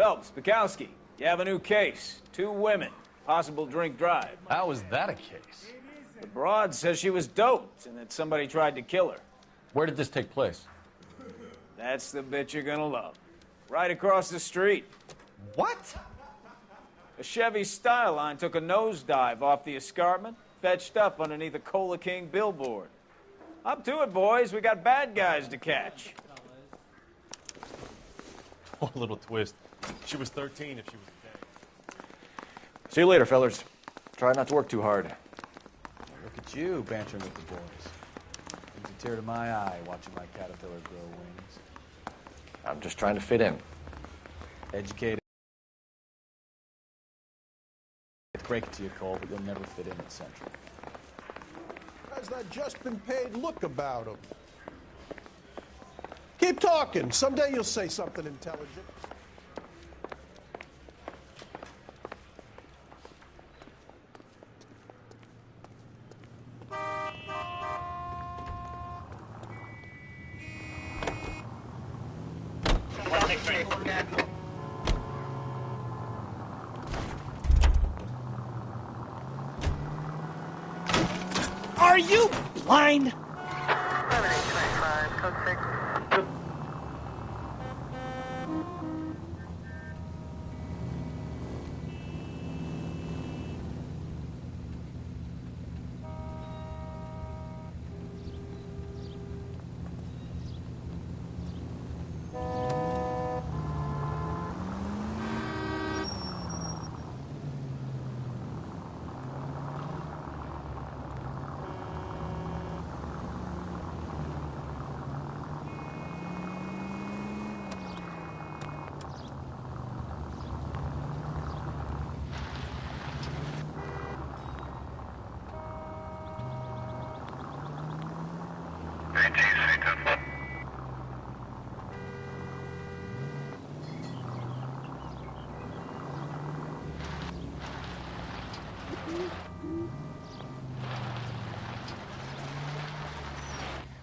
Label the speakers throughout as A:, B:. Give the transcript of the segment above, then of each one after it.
A: Phelps, Bukowski, you have a new case. 2 women, possible drink drive.
B: How is that a case?
A: The broad says she was doped and that somebody tried to kill her.
B: Where did this take place?
A: That's the bit you're gonna love. Right across the street.
B: What?
A: A Chevy Styline took a nosedive off the escarpment, fetched up underneath a Cola King billboard. Up to it, boys. We got bad guys to catch.
C: Oh, a little twist. She was 13 if she was a day.
D: See you later, fellas. Try not to work too hard.
B: Look at you bantering with the boys. Brings a tear to my eye watching my caterpillar grow wings.
D: I'm just trying to fit in.
B: Educated. Break it to you, Cole, but you'll never fit in at Central.
E: How's that just-been-paid look about him? Keep talking. Someday you'll say something intelligent.
F: Are you blind?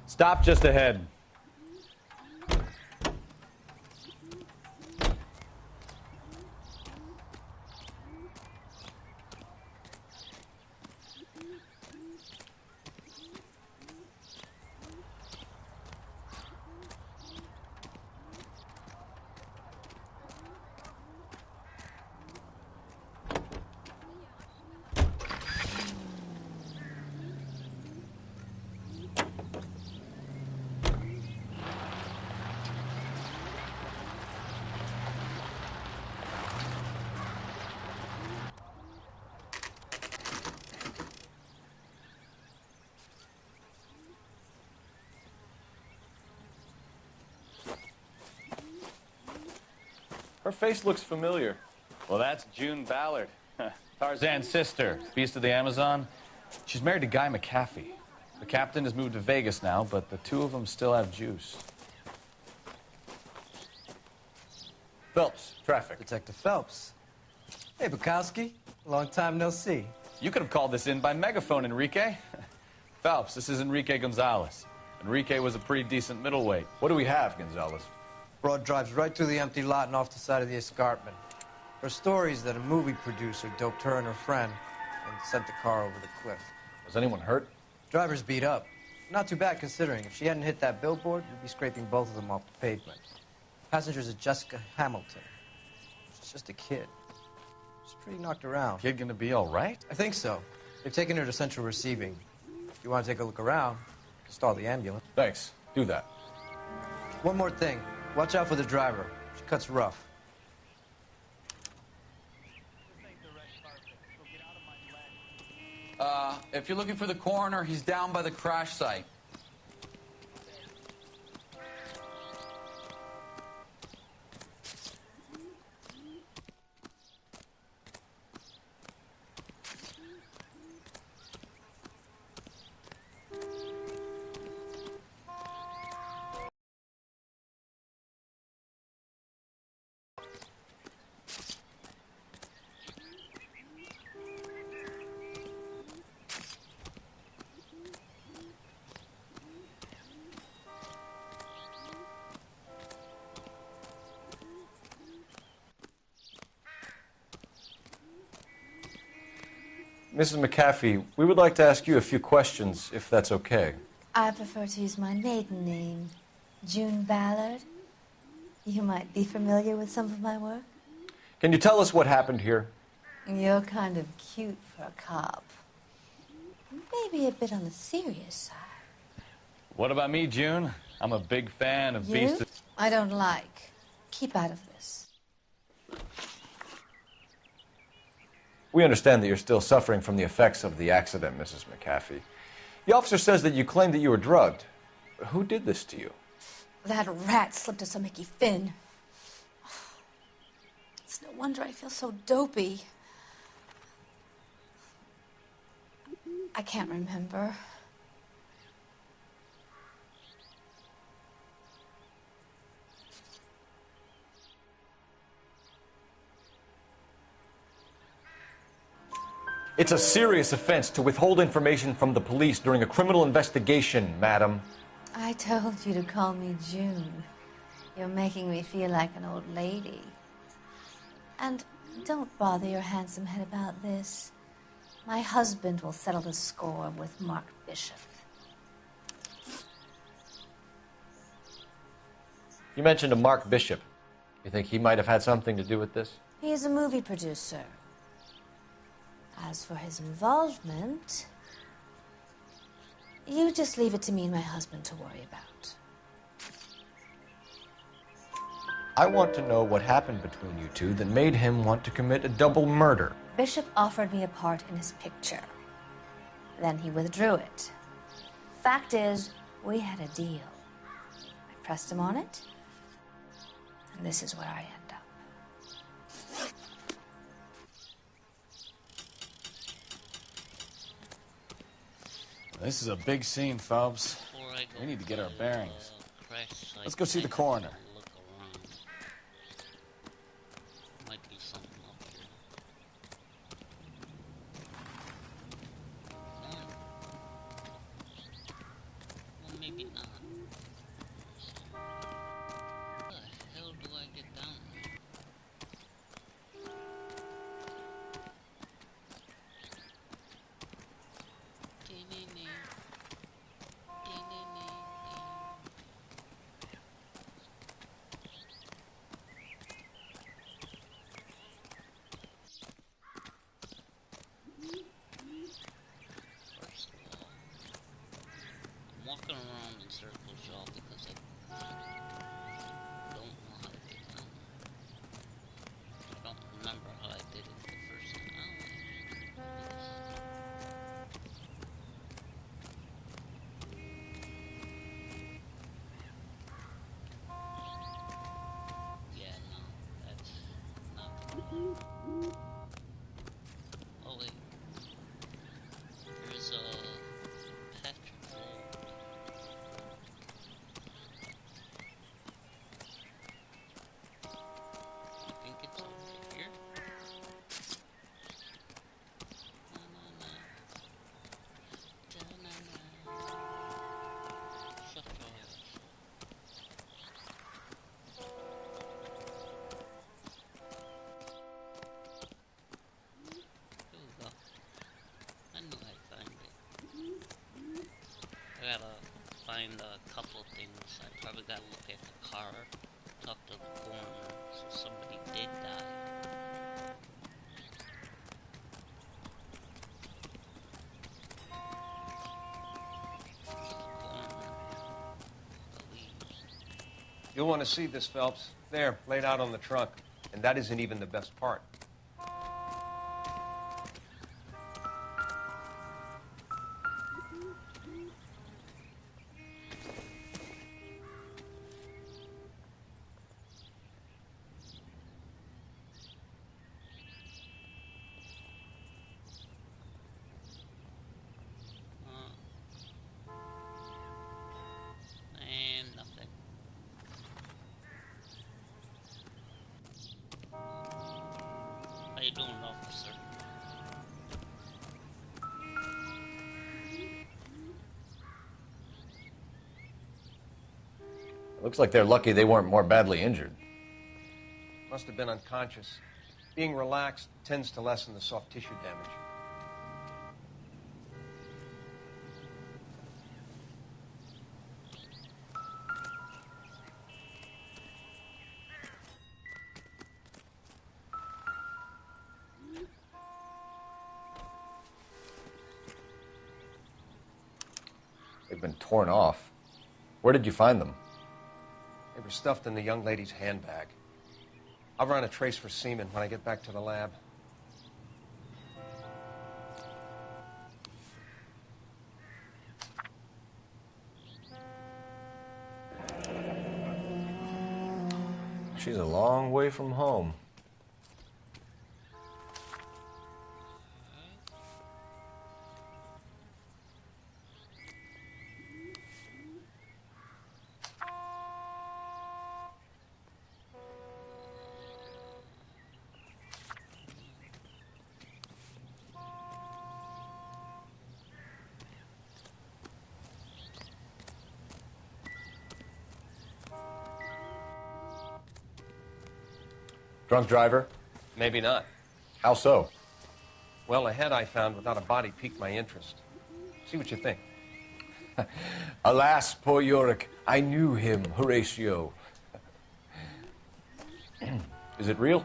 B: Stop just ahead.
D: Her face looks familiar.
B: Well, that's June Ballard, Tarzan's sister, beast of the Amazon. She's married to Guy McAfee. The captain has moved to Vegas now, but the 2 of them still have juice.
D: Phelps, traffic.
G: Detective Phelps. Hey, Bukowski. Long time no see.
B: You could have called this in by megaphone, Enrique. Phelps, this is Enrique Gonzalez. Enrique was a pretty decent middleweight.
D: What do we have, Gonzalez?
G: Broad drives right through the empty lot and off the side of the escarpment. Her story is that a movie producer doped her and her friend and sent the car over the cliff.
D: Was anyone hurt?
G: Driver's beat up. Not too bad considering. If she hadn't hit that billboard, we'd be scraping both of them off the pavement. Passenger's a Jessica Hamilton. She's just a kid. She's pretty knocked around.
B: Kid gonna be all right?
G: I think so. They've taken her to Central Receiving. If you want to take a look around, you can stall the ambulance.
D: Thanks. Do that.
G: One more thing. Watch out for the driver. She cuts rough.
H: If you're looking for the coroner, he's down by the crash site.
D: Mrs. McAfee, we would like to ask you a few questions, if that's okay.
I: I prefer to use my maiden name, June Ballard. You might be familiar with some of my work.
D: Can you tell us what happened here?
I: You're kind of cute for a cop. Maybe a bit on the serious side.
B: What about me, June? I'm a big fan of
I: You?
B: Beast.
I: I don't like. Keep out of this.
D: We understand that you're still suffering from the effects of the accident, Mrs. McAfee. The officer says that you claimed that you were drugged. Who did this to you?
I: That rat slipped us a Mickey Finn. It's no wonder I feel so dopey. I can't remember.
D: It's a serious offense to withhold information from the police during a criminal investigation, madam.
I: I told you to call me June. You're making me feel like an old lady. And don't bother your handsome head about this. My husband will settle the score with Mark Bishop.
D: You mentioned a Mark Bishop. You think he might have had something to do with this?
I: He is a movie producer. As for his involvement, you just leave it to me and my husband to worry about.
D: I want to know what happened between you two that made him want to commit a double murder.
I: Bishop offered me a part in his picture. Then he withdrew it. Fact is, we had a deal. I pressed him on it, and this is where I end up.
B: This is a big scene, Phelps. We need to get our bearings. Let's go see the coroner.
J: Might be something up here. Well, maybe not. How the hell do I get down there? Walking around in circles, y'all, because I don't know how to get down there. I don't remember how I did it the first time. Yeah, no, that's not gonna work. Oh wait, there's a Patrick Gold. I think it's over here. Na-na-na. Da-na-na. Shut your ass. Here we go. I knew I'd find it. I gotta find a couple things. I probably gotta look at the car, talk to the coroner, so somebody did die. The coroner believes.
K: You'll want to see this, Phelps. There, laid out on the trunk. And that isn't even the best part.
J: And nothing. How you doing, officer?
D: It looks like they're lucky they weren't more badly injured.
K: Must have been unconscious. Being relaxed tends to lessen the soft tissue damage.
D: They've been torn off. Where did you find them?
K: They were stuffed in the young lady's handbag. I'll run a trace for semen when I get back to the lab.
D: She's a long way from home. Drunk driver?
K: Maybe not.
D: How so?
K: Well, the head I found without a body piqued my interest. See what you think.
D: Alas, poor Yorick, I knew him, Horatio. Is it real?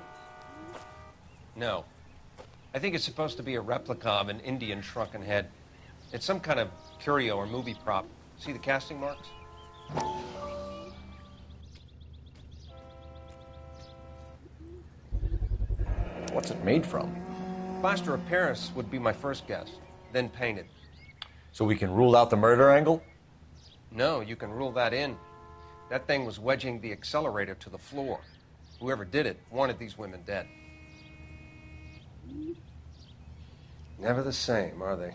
K: No. I think it's supposed to be a replica of an Indian shrunken head. It's some kind of curio or movie prop. See the casting marks?
D: What's it made from?
K: Plaster of Paris would be my first guess, then painted.
D: So we can rule out the murder angle?
K: No, you can rule that in. That thing was wedging the accelerator to the floor. Whoever did it wanted these women dead. Never the same, are they?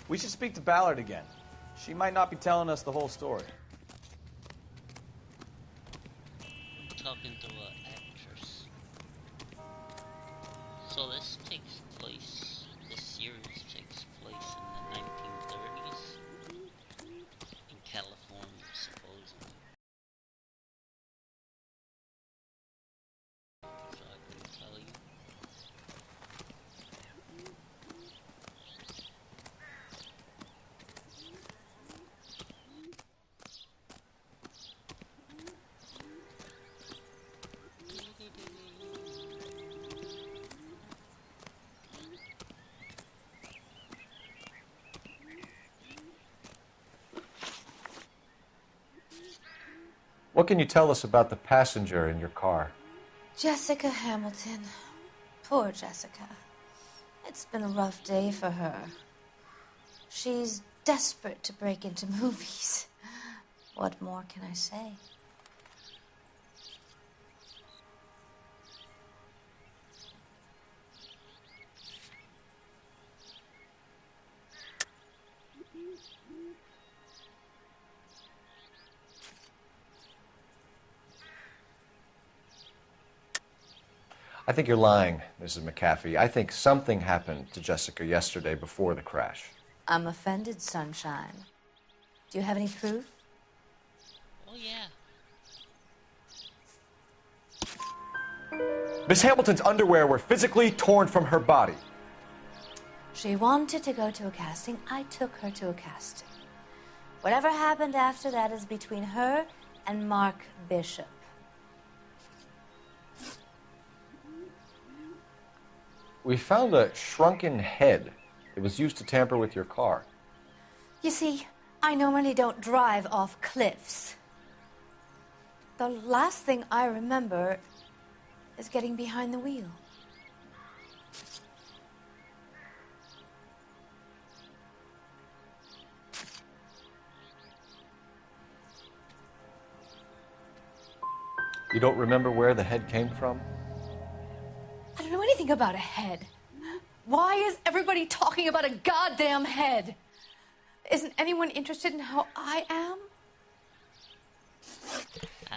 A: We should speak to Ballard again. She might not be telling us the whole story.
J: I'm talking to an actress. So this series takes place in the 1930s in California, supposedly. So I can tell you.
D: What can you tell us about the passenger in your car?
I: Jessica Hamilton. Poor Jessica. It's been a rough day for her. She's desperate to break into movies. What more can I say?
D: I think you're lying, Mrs. McAfee. I think something happened to Jessica yesterday before the crash.
I: I'm offended, Sunshine. Do you have any proof?
J: Oh, yeah.
D: Miss Hamilton's underwear were physically torn from her body.
I: She wanted to go to a casting. I took her to a casting. Whatever happened after that is between her and Mark Bishop.
D: We found a shrunken head. It was used to tamper with your car.
I: You see, I normally don't drive off cliffs. The last thing I remember is getting behind the wheel.
D: You don't remember where the head came from?
I: I don't know anything about a head. Why is everybody talking about a goddamn head? Isn't anyone interested in how I am?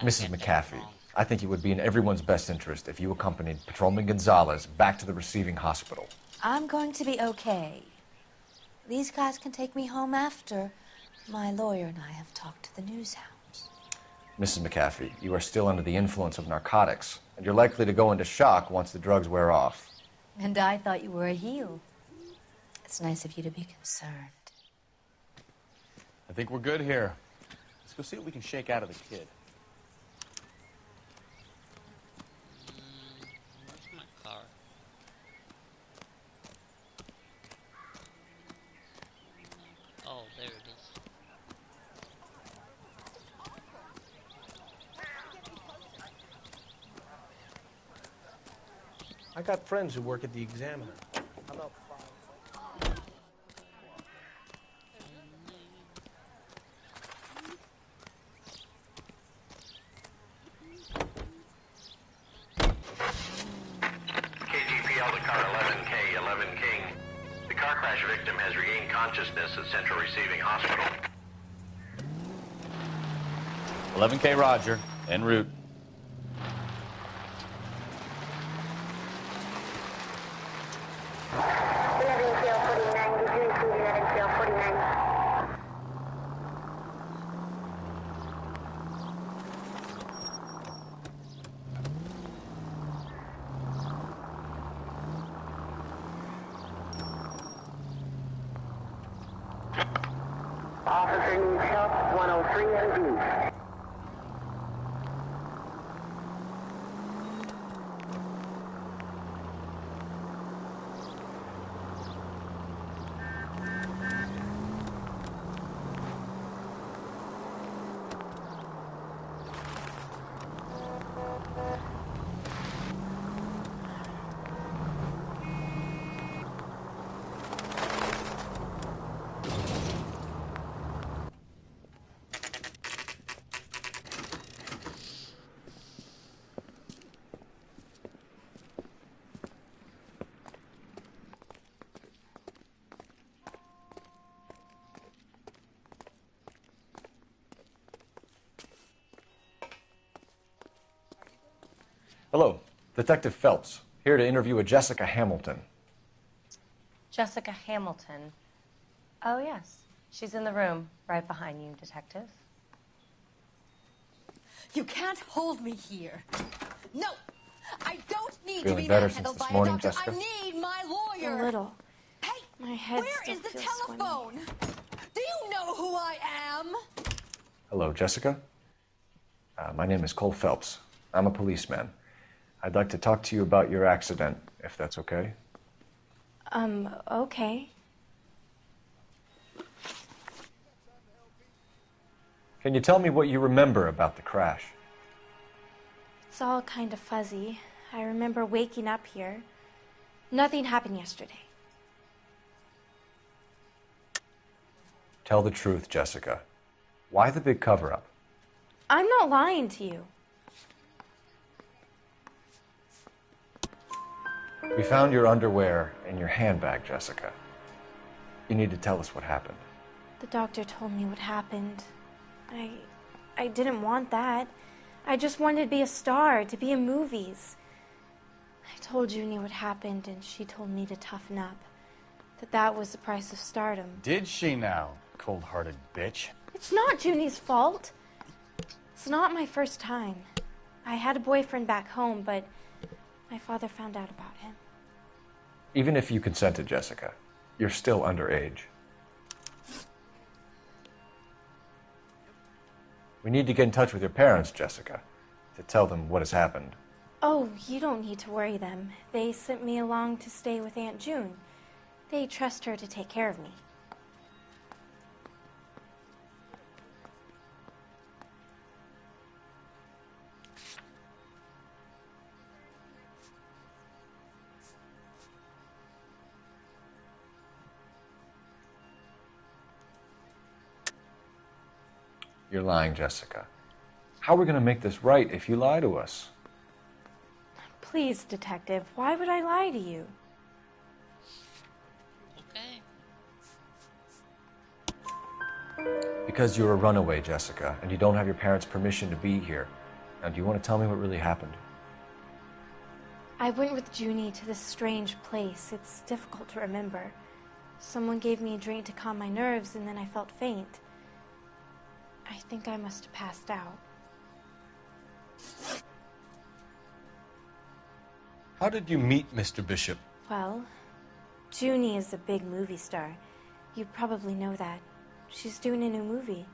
D: Mrs. McAfee, I think it would be in everyone's best interest if you accompanied Patrolman Gonzalez back to the receiving hospital.
I: I'm going to be okay. These guys can take me home after my lawyer and I have talked to the news hounds.
D: Mrs. McAfee, you are still under the influence of narcotics, and you're likely to go into shock once the drugs wear off.
I: And I thought you were a heel. It's nice of you to be concerned.
B: I think we're good here. Let's go see what we can shake out of the kid.
J: Where's my car? there it is.
F: I got friends who work at the Examiner. How about
L: KGPL to car 11K, 11 King. The car crash victim has regained consciousness at Central Receiving Hospital.
B: 11K Roger, en route.
L: Officer needs help, 103 MG.
D: Hello, Detective Phelps, here to interview a Jessica Hamilton.
M: Jessica Hamilton. Oh, yes. She's in the room, right behind you, Detective.
N: You can't hold me here. No! I don't need to
D: Feeling
N: be
D: better since
N: manhandled
D: this
N: by a
D: morning,
N: doctor.
D: Jessica?
N: I need my lawyer.
I: A little.
N: Hey,
I: My head
N: where
I: still
N: is the
I: feels
N: telephone? Do you know who I am?
D: Hello, Jessica. My name is Cole Phelps. I'm a policeman. I'd like to talk to you about your accident, if that's okay.
I: Okay.
D: Can you tell me what you remember about the crash?
I: It's all kind of fuzzy. I remember waking up here. Nothing happened yesterday.
D: Tell the truth, Jessica. Why the big cover-up?
I: I'm not lying to you.
D: We found your underwear in your handbag, Jessica. You need to tell us what happened.
I: The doctor told me what happened. I didn't want that. I just wanted to be a star, to be in movies. I told Junie what happened, and she told me to toughen up. That was the price of stardom.
B: Did she now, cold-hearted bitch?
I: It's not Junie's fault. It's not my first time. I had a boyfriend back home, but my father found out about him.
D: Even if you consented, Jessica, you're still underage. We need to get in touch with your parents, Jessica, to tell them what has happened.
I: Oh, you don't need to worry them. They sent me along to stay with Aunt June. They trust her to take care of me.
D: You're lying, Jessica. How are we going to make this right if you lie to us?
I: Please, Detective, why would I lie to you?
D: Because you're a runaway, Jessica, and you don't have your parents' permission to be here. Now, do you want to tell me what really happened?
I: I went with Junie to this strange place. It's difficult to remember. Someone gave me a drink to calm my nerves, and then I felt faint. I think I must have passed out.
D: How did you meet Mr. Bishop?
I: Well, Junie is a big movie star. You probably know that. She's doing a new movie.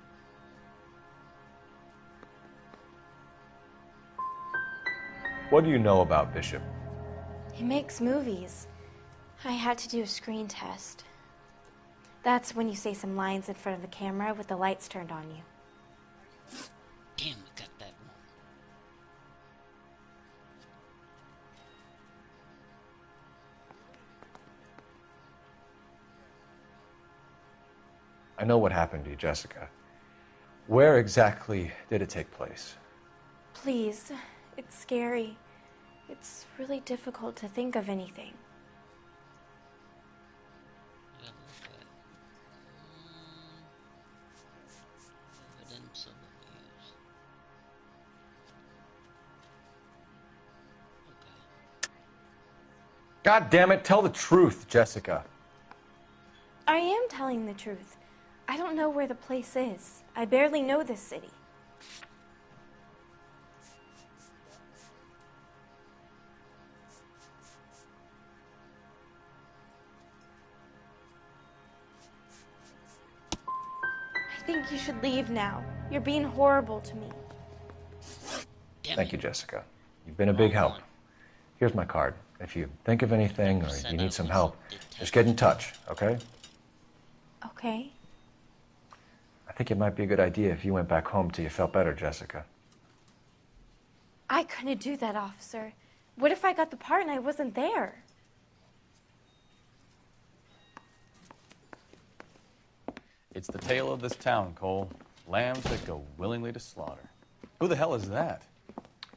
D: What do you know about Bishop?
I: He makes movies. I had to do a screen test.
O: That's when you say some lines in front of the camera with the lights turned on you.
J: Damn, we got that wrong.
D: I know what happened to you, Jessica. Where exactly did it take place?
O: Please, it's scary. It's really difficult to think of anything.
J: Evidence of abuse.
D: God damn it, tell the truth, Jessica.
O: I am telling the truth. I don't know where the place is. I barely know this city. I think you should leave now. You're being horrible to me.
D: Thank you, Jessica. You've been a big help. Here's my card. If you think of anything or you need some help, just get in touch, okay?
O: Okay.
D: I think it might be a good idea if you went back home till you felt better, Jessica.
O: I couldn't do that, officer. What if I got the part and I wasn't there?
B: It's the tale of this town, Cole. Lambs that go willingly to slaughter. Who the hell is that?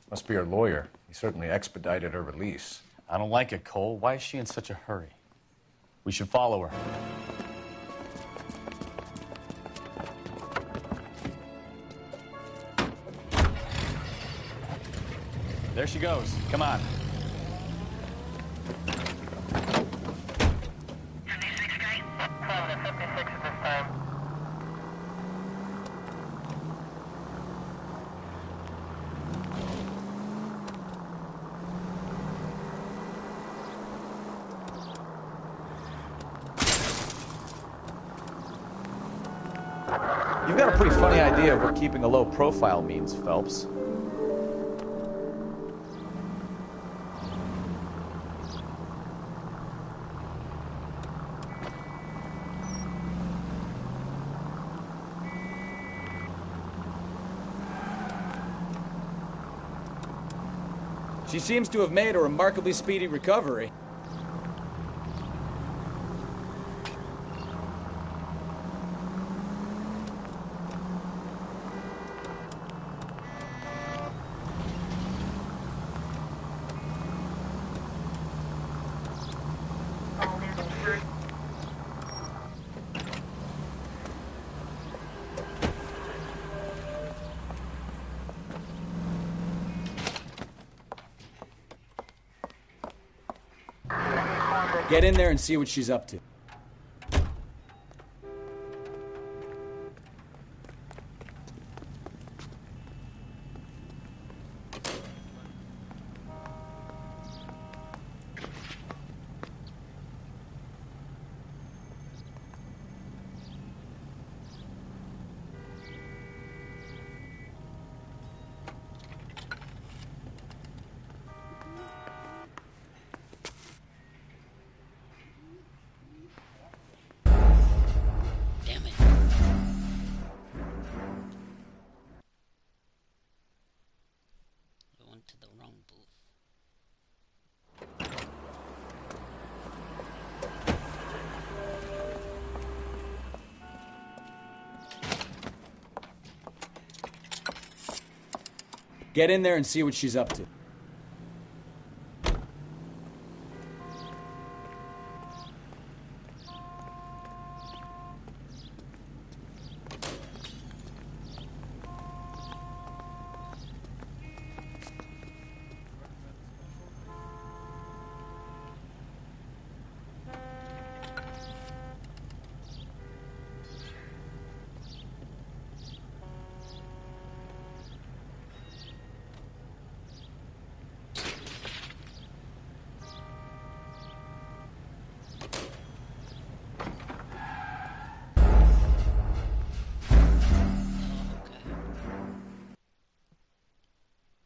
D: Must be her lawyer. He certainly expedited her release.
B: I don't like it, Cole. Why is she in such a hurry? We should follow her. There she goes. Come on. You've got a pretty funny idea of what keeping a low profile means, Phelps.
P: She seems to have made a remarkably speedy recovery. Get in there and see what she's up to.
J: To the wrong booth.
P: Get in there and see what she's up to.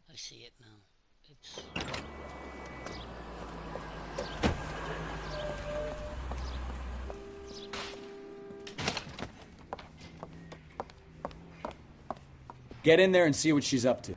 J: I see it now. It's...
P: Get in there and see what she's up to.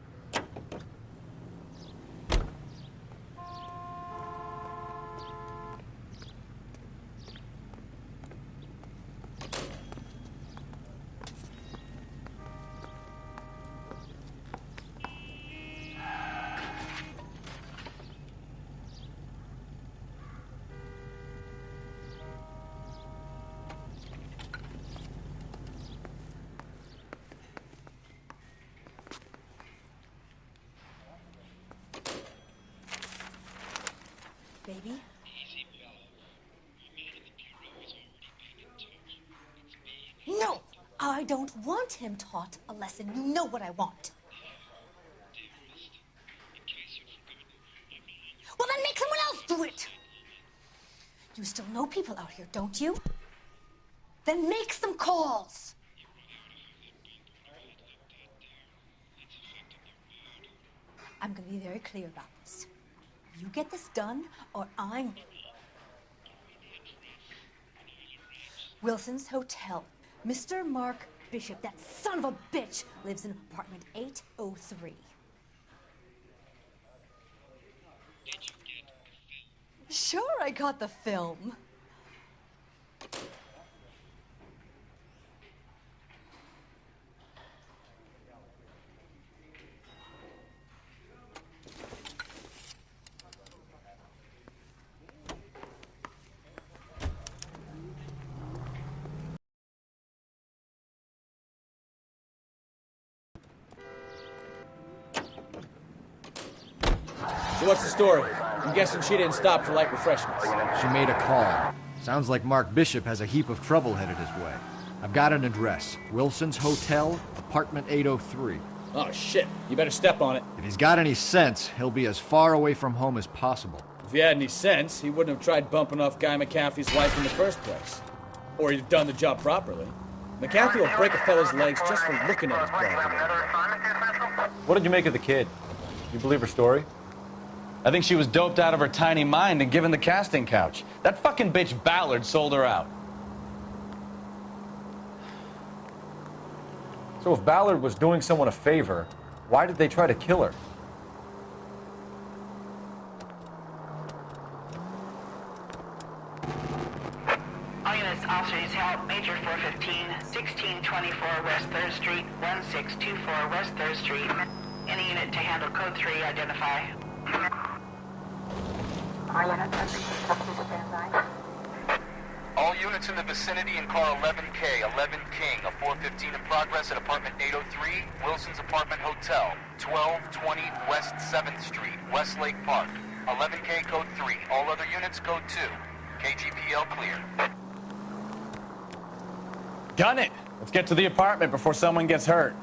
N: Baby? No! I don't want him taught a lesson. You know what I want. Well, then make someone else do it! You still know people out here, don't you? Then make some calls! I'm gonna be very clear about this. You get this done, or I'm... Wilson's Hotel. Mr. Mark Bishop, that son of a bitch, lives in apartment 803. Sure, I got the film.
P: So what's the story? I'm guessing she didn't stop for light refreshments.
Q: She made a call. Sounds like Mark Bishop has a heap of trouble headed his way. I've got an address. Wilson's Hotel, apartment 803.
P: Oh, shit. You better step on it.
Q: If he's got any sense, he'll be as far away from home as possible.
P: If he had any sense, he wouldn't have tried bumping off Guy McAfee's wife in the first place. Or he'd have done the job properly. McAfee will break a fella's legs just for looking at his brother.
D: What did you make of the kid? You believe her story?
B: I think she was doped out of her tiny mind and given the casting couch. That fucking bitch Ballard sold her out.
D: So if Ballard was doing someone a favor, why did they try to kill her?
R: All units, officers help. Major 415, 1624 West 3rd Street, 1624 West 3rd Street. Any unit to handle code 3, identify.
S: All units in the vicinity in car 11K, 11 King, a 415 in progress at apartment 803, Wilson's Apartment Hotel, 1220 West 7th Street, Westlake Park. 11K code 3, all other units code 2. KGPL clear.
B: Gun it! Let's get to the apartment before someone gets hurt.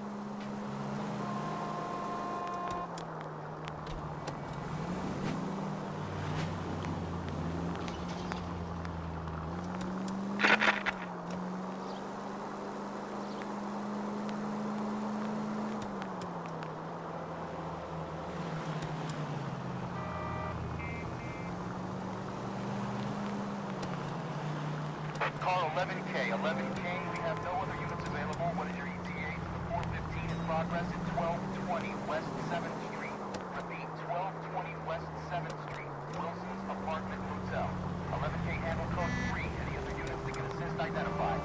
S: Car 11K, 11 King, we have no other units available. What is your ETA to the 415 in progress at 1220 West 7th Street? Repeat, 1220 West 7th Street, Wilson's Apartment Hotel. 11K handle code 3. Any other units that can assist, identify.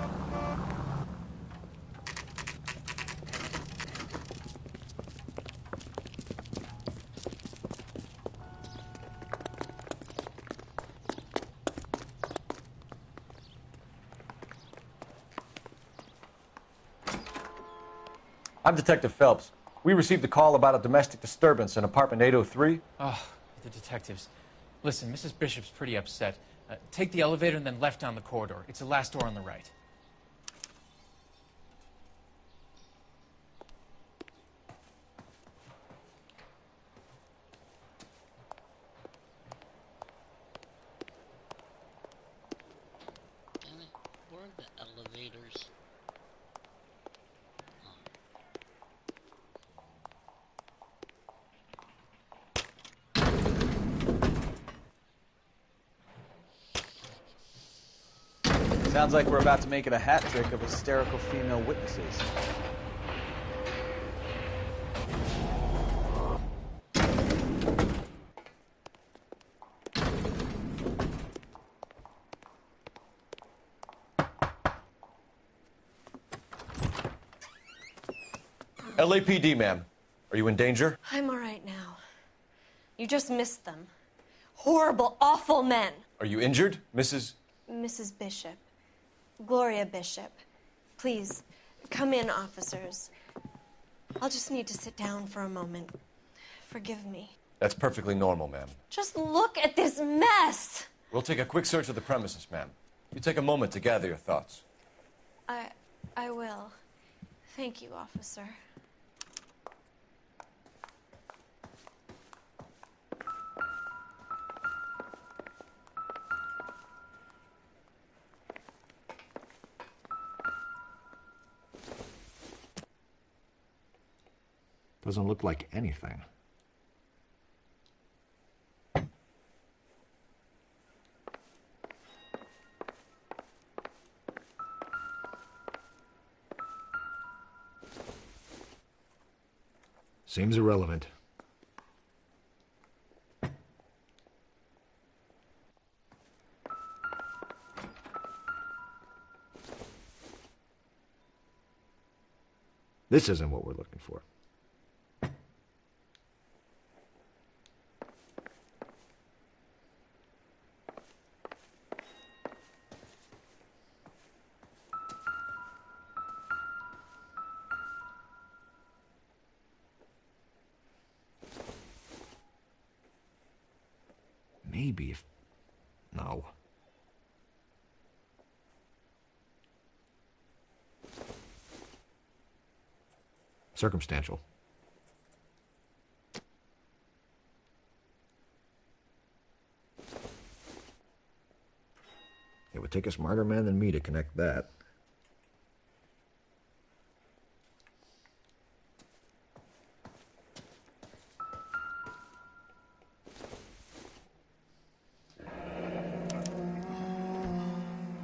D: I'm Detective Phelps. We received a call about a domestic disturbance in apartment 803.
T: Oh, the detectives. Listen, Mrs. Bishop's pretty upset. Take the elevator and then left down the corridor. It's the last door on the right.
J: Damn it, where are the elevators?
A: Sounds like we're about to make it a hat trick of hysterical female witnesses.
D: LAPD, ma'am. Are you in danger?
M: I'm all right now. You just missed them. Horrible, awful men.
D: Are you injured, Mrs.?
M: Mrs. Bishop. Gloria Bishop. Please, come in, officers. I'll just need to sit down for a moment. Forgive me.
D: That's perfectly normal, ma'am.
M: Just look at this mess!
D: We'll take a quick search of the premises, ma'am. You take a moment to gather your thoughts.
M: I will. Thank you, officer.
Q: Doesn't look like anything. Seems irrelevant. This isn't what we're looking for. Maybe if... No. Circumstantial. It would take a smarter man than me to connect that.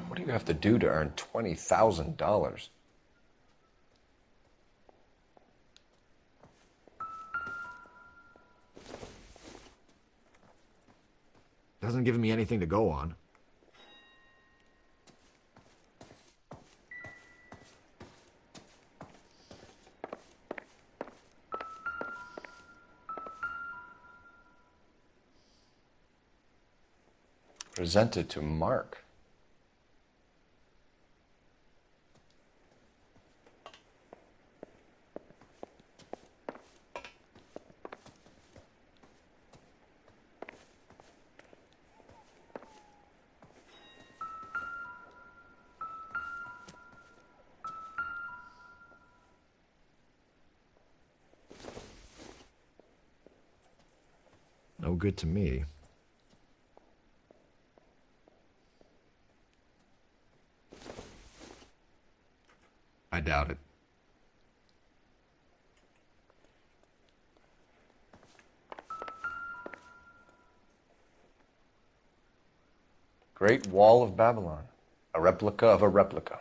D: What do you have to do to earn $20,000?
Q: Doesn't give me anything to go on.
D: Presented to Mark.
Q: No good to me. I doubt it.
D: Great Wall of Babylon. A replica of a replica.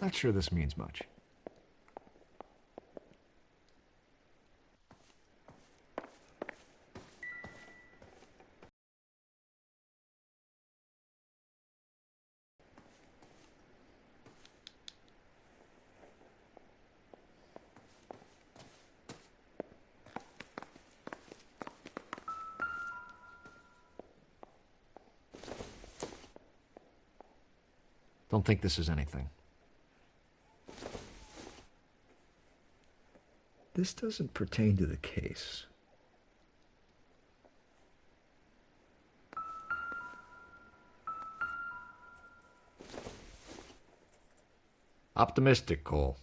Q: Not sure this means much. Don't think this is anything. This doesn't pertain to the case. Optimistic, Cole.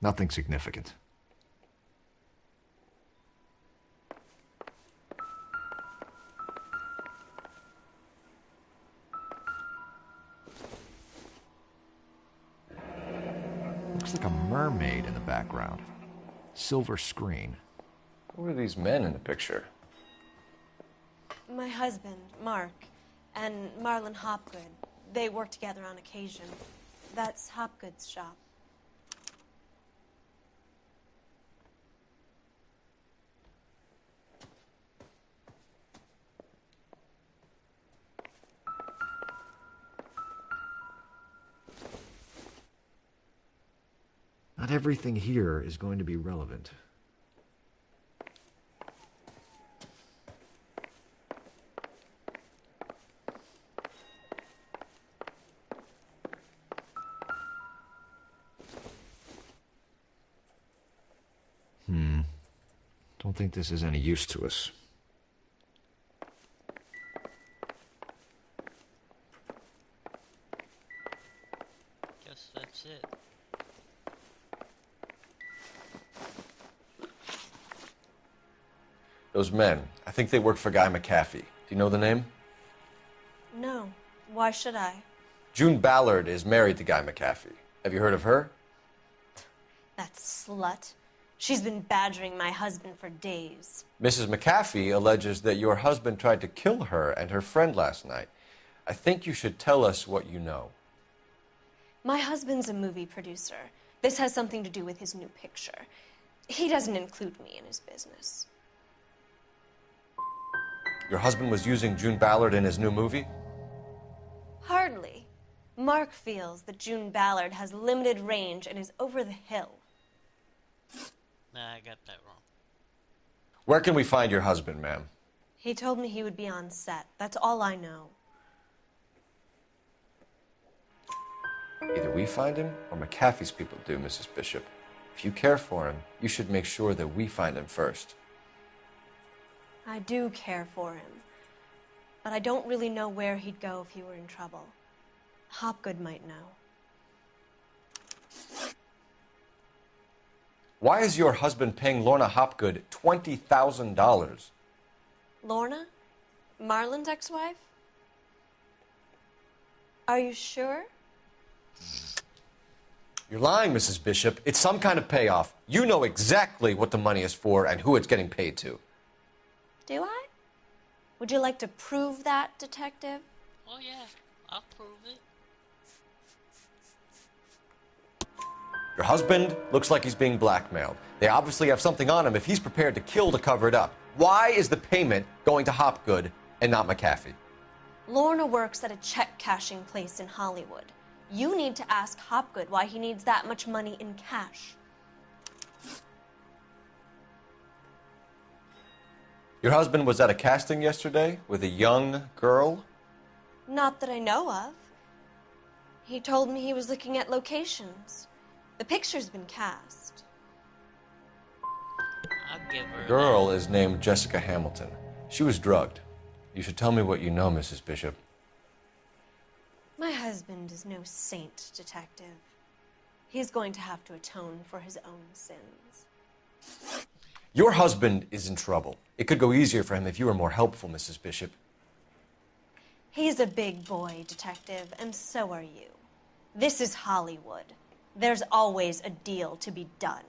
Q: Nothing significant. Looks like a mermaid in the background. Silver screen.
D: Who are these men in the picture?
M: My husband, Mark, and Marlon Hopgood. They work together on occasion. That's Hopgood's shop.
Q: Not everything here is going to be relevant. Don't think this is any use to us.
J: Guess that's it.
D: Those men, I think they work for Guy McAfee. Do you know the name?
M: No. Why should I?
D: June Ballard is married to Guy McAfee. Have you heard of her?
M: That slut. She's been badgering my husband for days.
D: Mrs. McAfee alleges that your husband tried to kill her and her friend last night. I think you should tell us what you know.
M: My husband's a movie producer. This has something to do with his new picture. He doesn't include me in his business.
D: Your husband was using June Ballard in his new movie?
M: Hardly. Mark feels that June Ballard has limited range and is over the hill.
J: Nah, I got that wrong.
D: Where can we find your husband, ma'am?
M: He told me he would be on set. That's all I know.
D: Either we find him or McAfee's people do, Mrs. Bishop. If you care for him, you should make sure that we find him first.
M: I do care for him. But I don't really know where he'd go if he were in trouble. Hopgood might know.
D: Why is your husband paying Lorna Hopgood $20,000?
M: Lorna? Marlon's ex-wife? Are you sure?
D: You're lying, Mrs. Bishop. It's some kind of payoff. You know exactly what the money is for and who it's getting paid to.
M: Do I? Would you like to prove that, Detective?
J: Oh yeah, I'll prove it.
D: Your husband looks like he's being blackmailed. They obviously have something on him if he's prepared to kill to cover it up. Why is the payment going to Hopgood and not McAfee?
M: Lorna works at a check-cashing place in Hollywood. You need to ask Hopgood why he needs that much money in cash.
D: Your husband was at a casting yesterday with a young girl?
M: Not that I know of. He told me he was looking at locations. The picture's been cast.
J: I'll give her
D: The girl is named Jessica Hamilton. She was drugged. You should tell me what you know, Mrs. Bishop.
M: My husband is no saint, Detective. He's going to have to atone for his own sins.
D: Your husband is in trouble. It could go easier for him if you were more helpful, Mrs. Bishop.
M: He's a big boy, Detective, and so are you. This is Hollywood. There's always a deal to be done.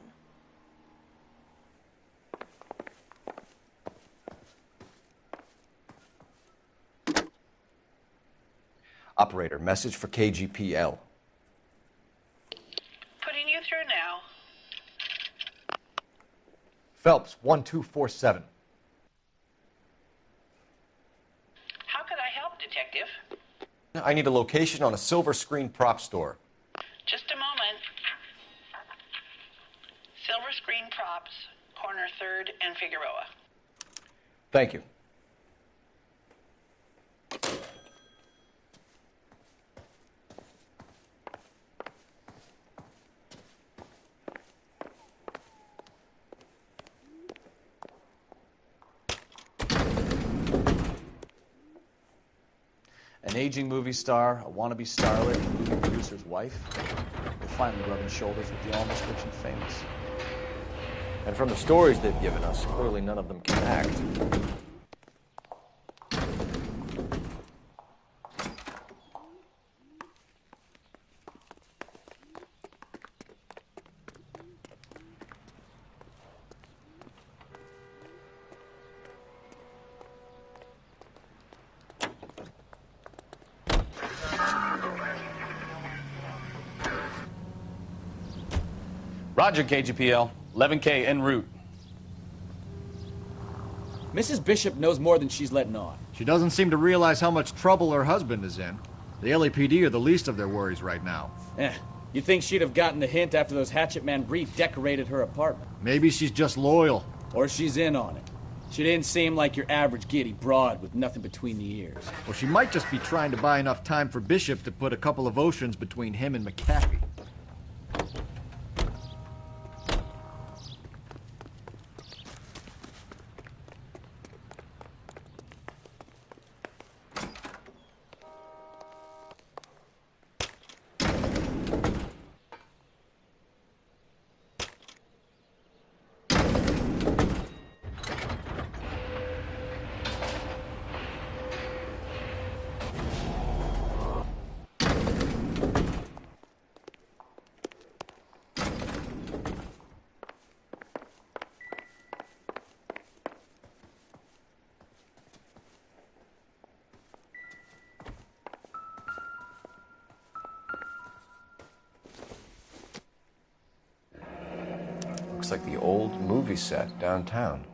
D: Operator, message for KGPL.
R: Putting you through now.
Q: Phelps, 1247.
R: How could I help, Detective?
D: I need a location on a silver screen prop store.
R: Just a moment. Silver Screen Props, corner 3rd and Figueroa.
D: Thank you.
B: An aging movie star, a wannabe starlet, a movie producer's wife. They're finally rubbing shoulders with the almost rich and famous.
D: And from the stories they've given us, clearly none of them can act.
B: Roger, KGPL. 11K en route.
P: Mrs. Bishop knows more than she's letting on.
Q: She doesn't seem to realize how much trouble her husband is in. The LAPD are the least of their worries right now.
P: You'd think she'd have gotten the hint after those Hatchet Man redecorated her apartment.
Q: Maybe she's just loyal.
P: Or she's in on it. She didn't seem like your average giddy broad with nothing between the ears.
Q: Or she might just be trying to buy enough time for Bishop to put a couple of oceans between him and McAfee.
D: Looks like the old movie set downtown.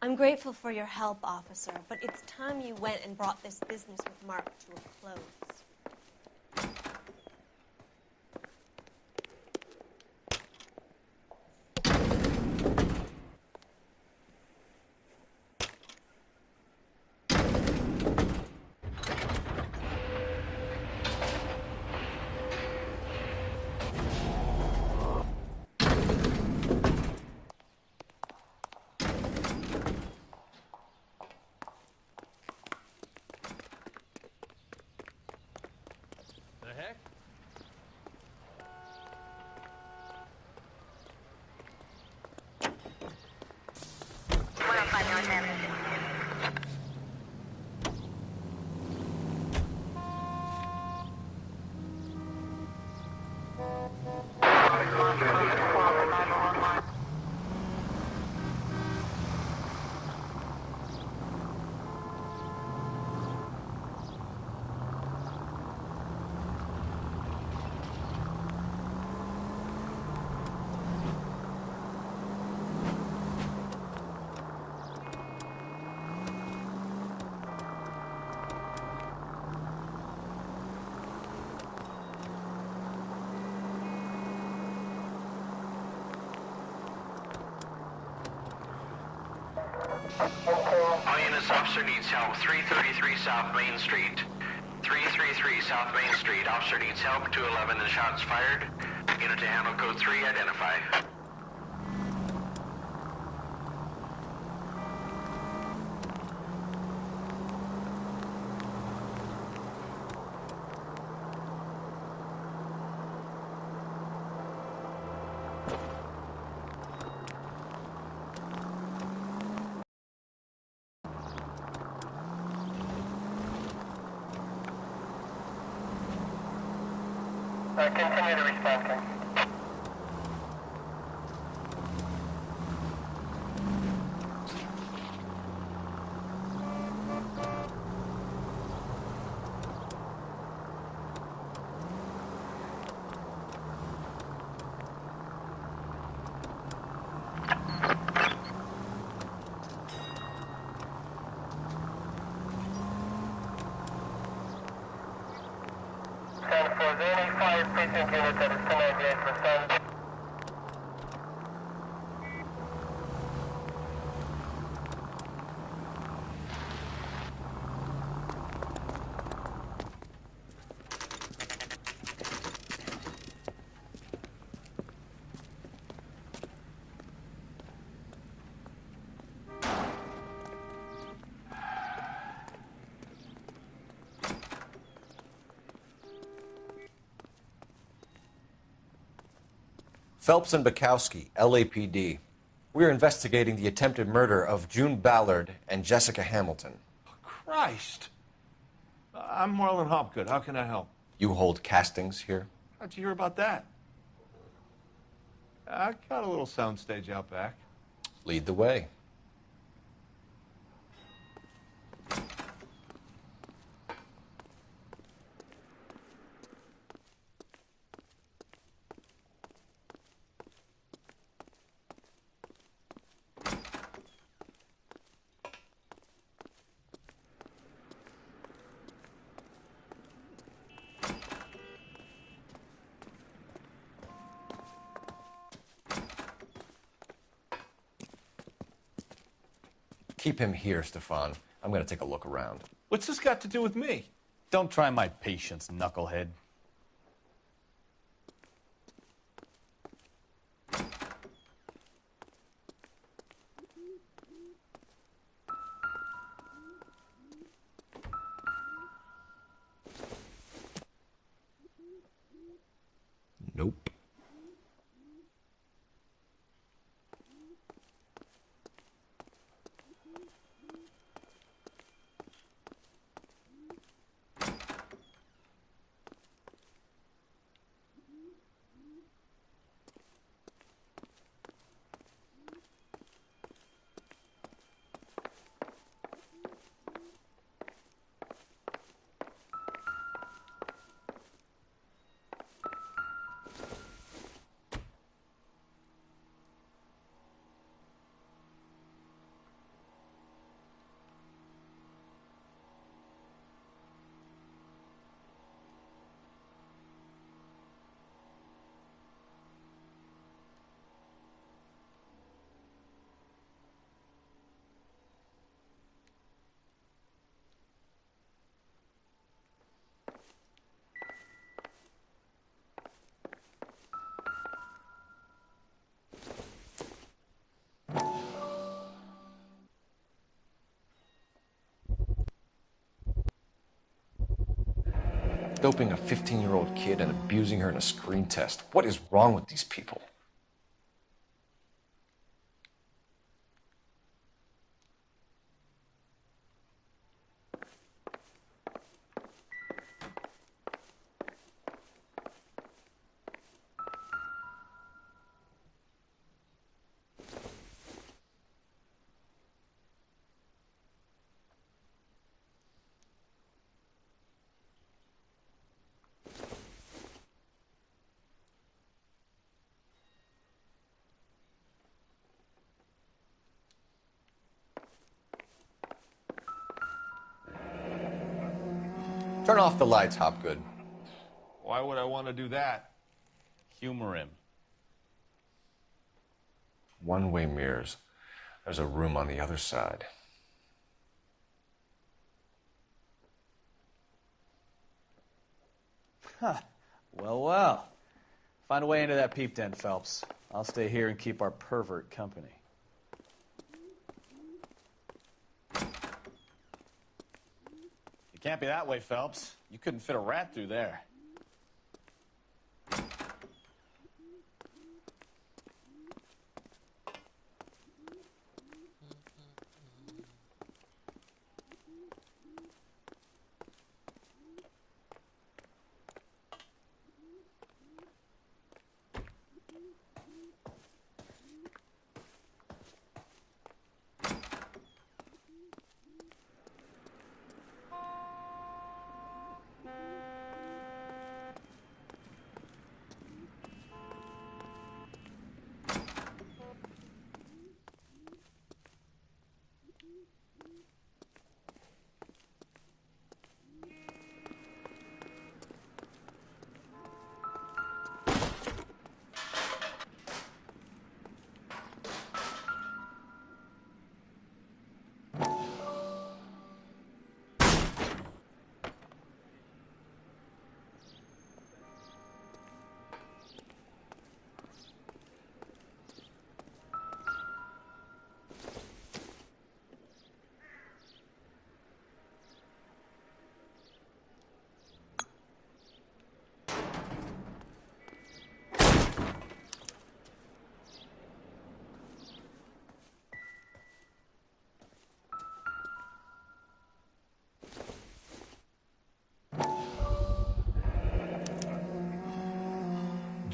M: I'm grateful for your help, officer, but it's time you went and brought this business with Mark to a close.
L: All units, officer needs help. 333 South Main Street. 333 South Main Street. Officer needs help. 211 and shots fired. Unit to handle code 3, identify.
S: Continue to respond, King. Precinct unit that is 1098 respond.
D: Phelps and Bukowski, LAPD. We're investigating the attempted murder of June Ballard and Jessica Hamilton.
E: Christ. I'm Marlon Hopgood. How can I help?
D: You hold castings here?
E: How'd you hear about that? I got a little soundstage out back.
D: Lead the way. Keep him here, Stefan. I'm going to take a look around.
E: What's this got to do with me?
B: Don't try my patience, knucklehead.
Q: Nope. Doping a 15-year-old kid and abusing her in a screen test. What is wrong with these people? Turn off the lights, Hopgood.
E: Why would I want to do that?
B: Humor him.
D: One-way mirrors. There's a room on the other side.
A: Huh. Well, well. Find a way into that peep den, Phelps. I'll stay here and keep our pervert company.
B: It can't be that way, Phelps. You couldn't fit a rat through there.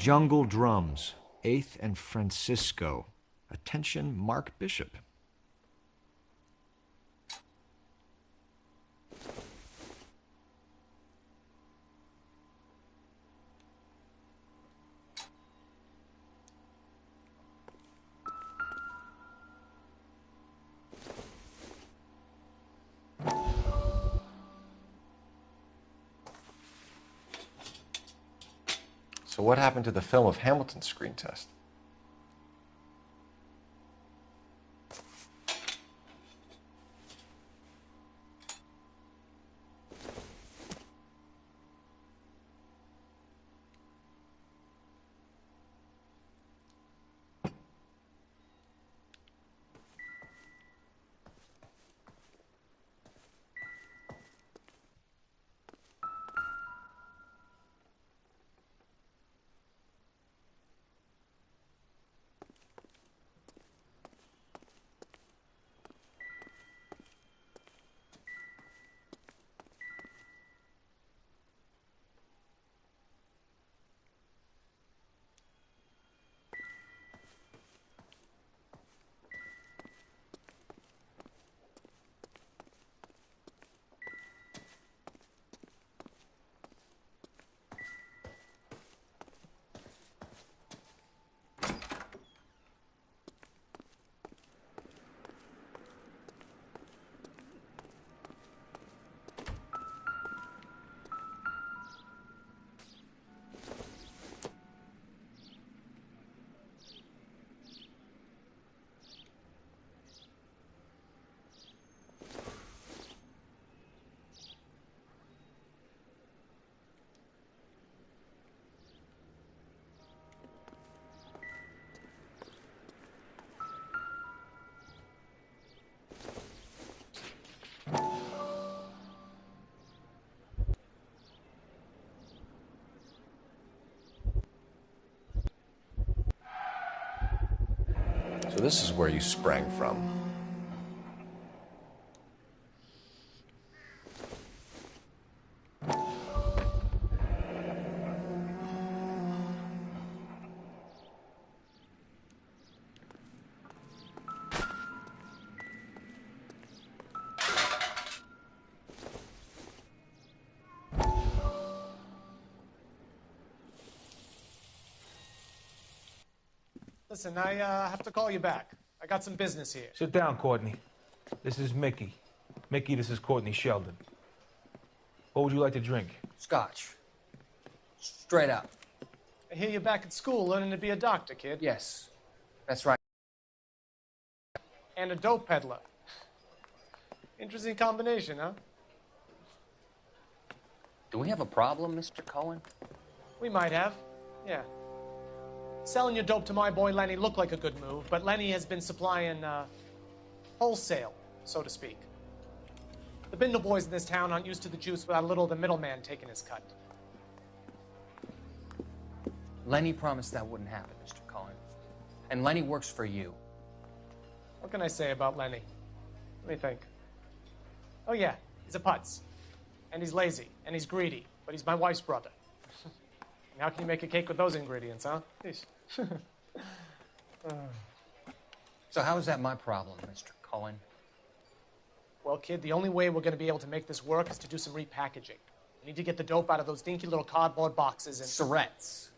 Q: Jungle Drums, 8th and Francisco. Attention, Mark Bishop.
D: So what happened to the film of Hamilton's screen test? So this is where you sprang from.
F: Listen, I have to call you back. I got some business here.
U: Sit down, Courtney. This is Mickey. Mickey, this is Courtney Sheldon. What would you like to drink?
G: Scotch. Straight up.
F: I hear you're back at school learning to be a doctor, kid.
G: Yes, that's right.
F: And a dope peddler. Interesting combination, huh?
K: Do we have a problem, Mr. Cohen?
F: We might have, yeah. Selling your dope to my boy Lenny looked like a good move, but Lenny has been supplying, wholesale, so to speak. The Bindle boys in this town aren't used to the juice without a little of the middleman taking his cut.
G: Lenny promised that wouldn't happen, Mr. Cohen. And Lenny works for you.
F: What can I say about Lenny? Let me think. Oh yeah, he's a putz. And he's lazy, and he's greedy, but he's my wife's brother. And how can you make a cake with those ingredients, huh? Yeesh.
G: So how is that my problem, Mr. Cohen?
F: Well, kid, the only way we're going to be able to make this work is to do some repackaging. We need to get the dope out of those dinky little cardboard boxes and...
G: Surrettes.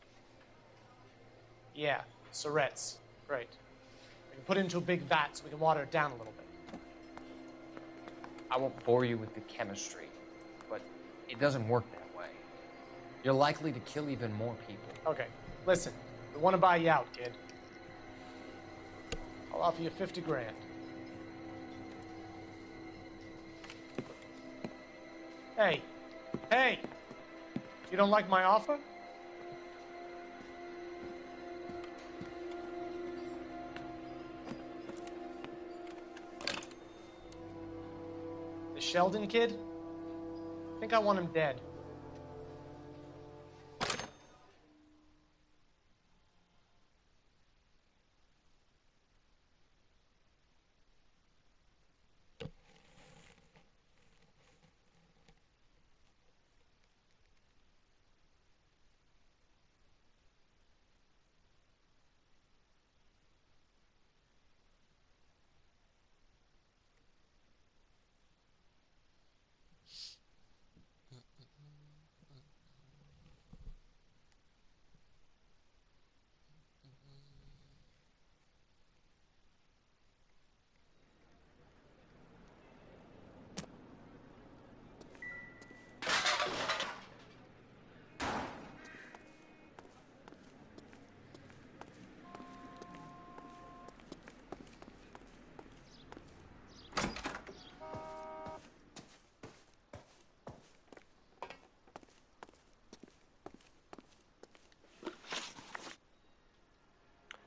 F: Yeah, Surrettes. Great. We can put it into a big vat so we can water it down a little bit.
G: I won't bore you with the chemistry, but it doesn't work that way. You're likely to kill even more people.
F: Okay, listen. We want to buy you out, kid. I'll offer you 50 grand. Hey. Hey! You don't like my offer? The Sheldon kid? I think I want him dead.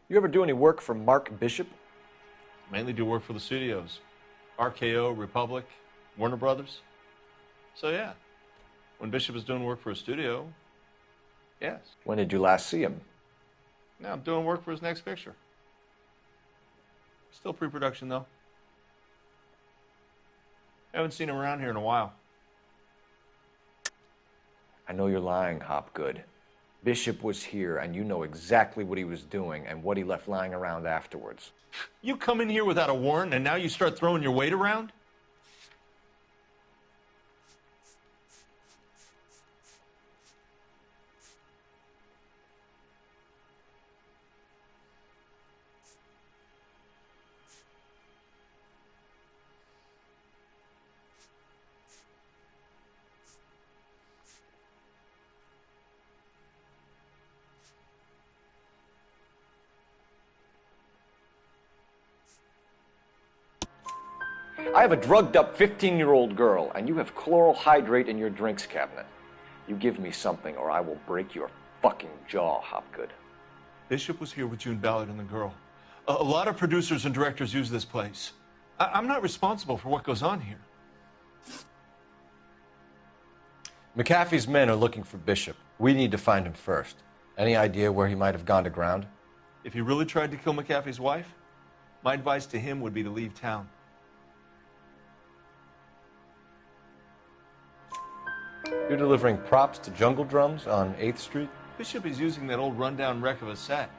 D: You ever do any work for Mark Bishop?
E: Mainly do work for the studios. RKO, Republic, Warner Brothers. So yeah, when Bishop is doing work for a studio, yes.
D: When did you last see him?
E: Now I'm doing work for his next picture. Still pre-production though. Haven't seen him around here in a while.
D: I know you're lying, Hopgood. Bishop was here, and you know exactly what he was doing and what he left lying around afterwards.
E: You come in here without a warrant, and now you start throwing your weight around?
D: I have a drugged-up 15-year-old girl, and you have chloral hydrate in your drinks cabinet. You give me something, or I will break your fucking jaw, Hopgood.
E: Bishop was here with June Ballard and the girl. A lot of producers and directors use this place. I'm not responsible for what goes on here.
D: McAfee's men are looking for Bishop. We need to find him first. Any idea where he might have gone to ground?
E: If he really tried to kill McAfee's wife, my advice to him would be to leave town.
D: You're delivering props to Jungle Drums on 8th Street?
E: Bishop is using that old rundown wreck of a set.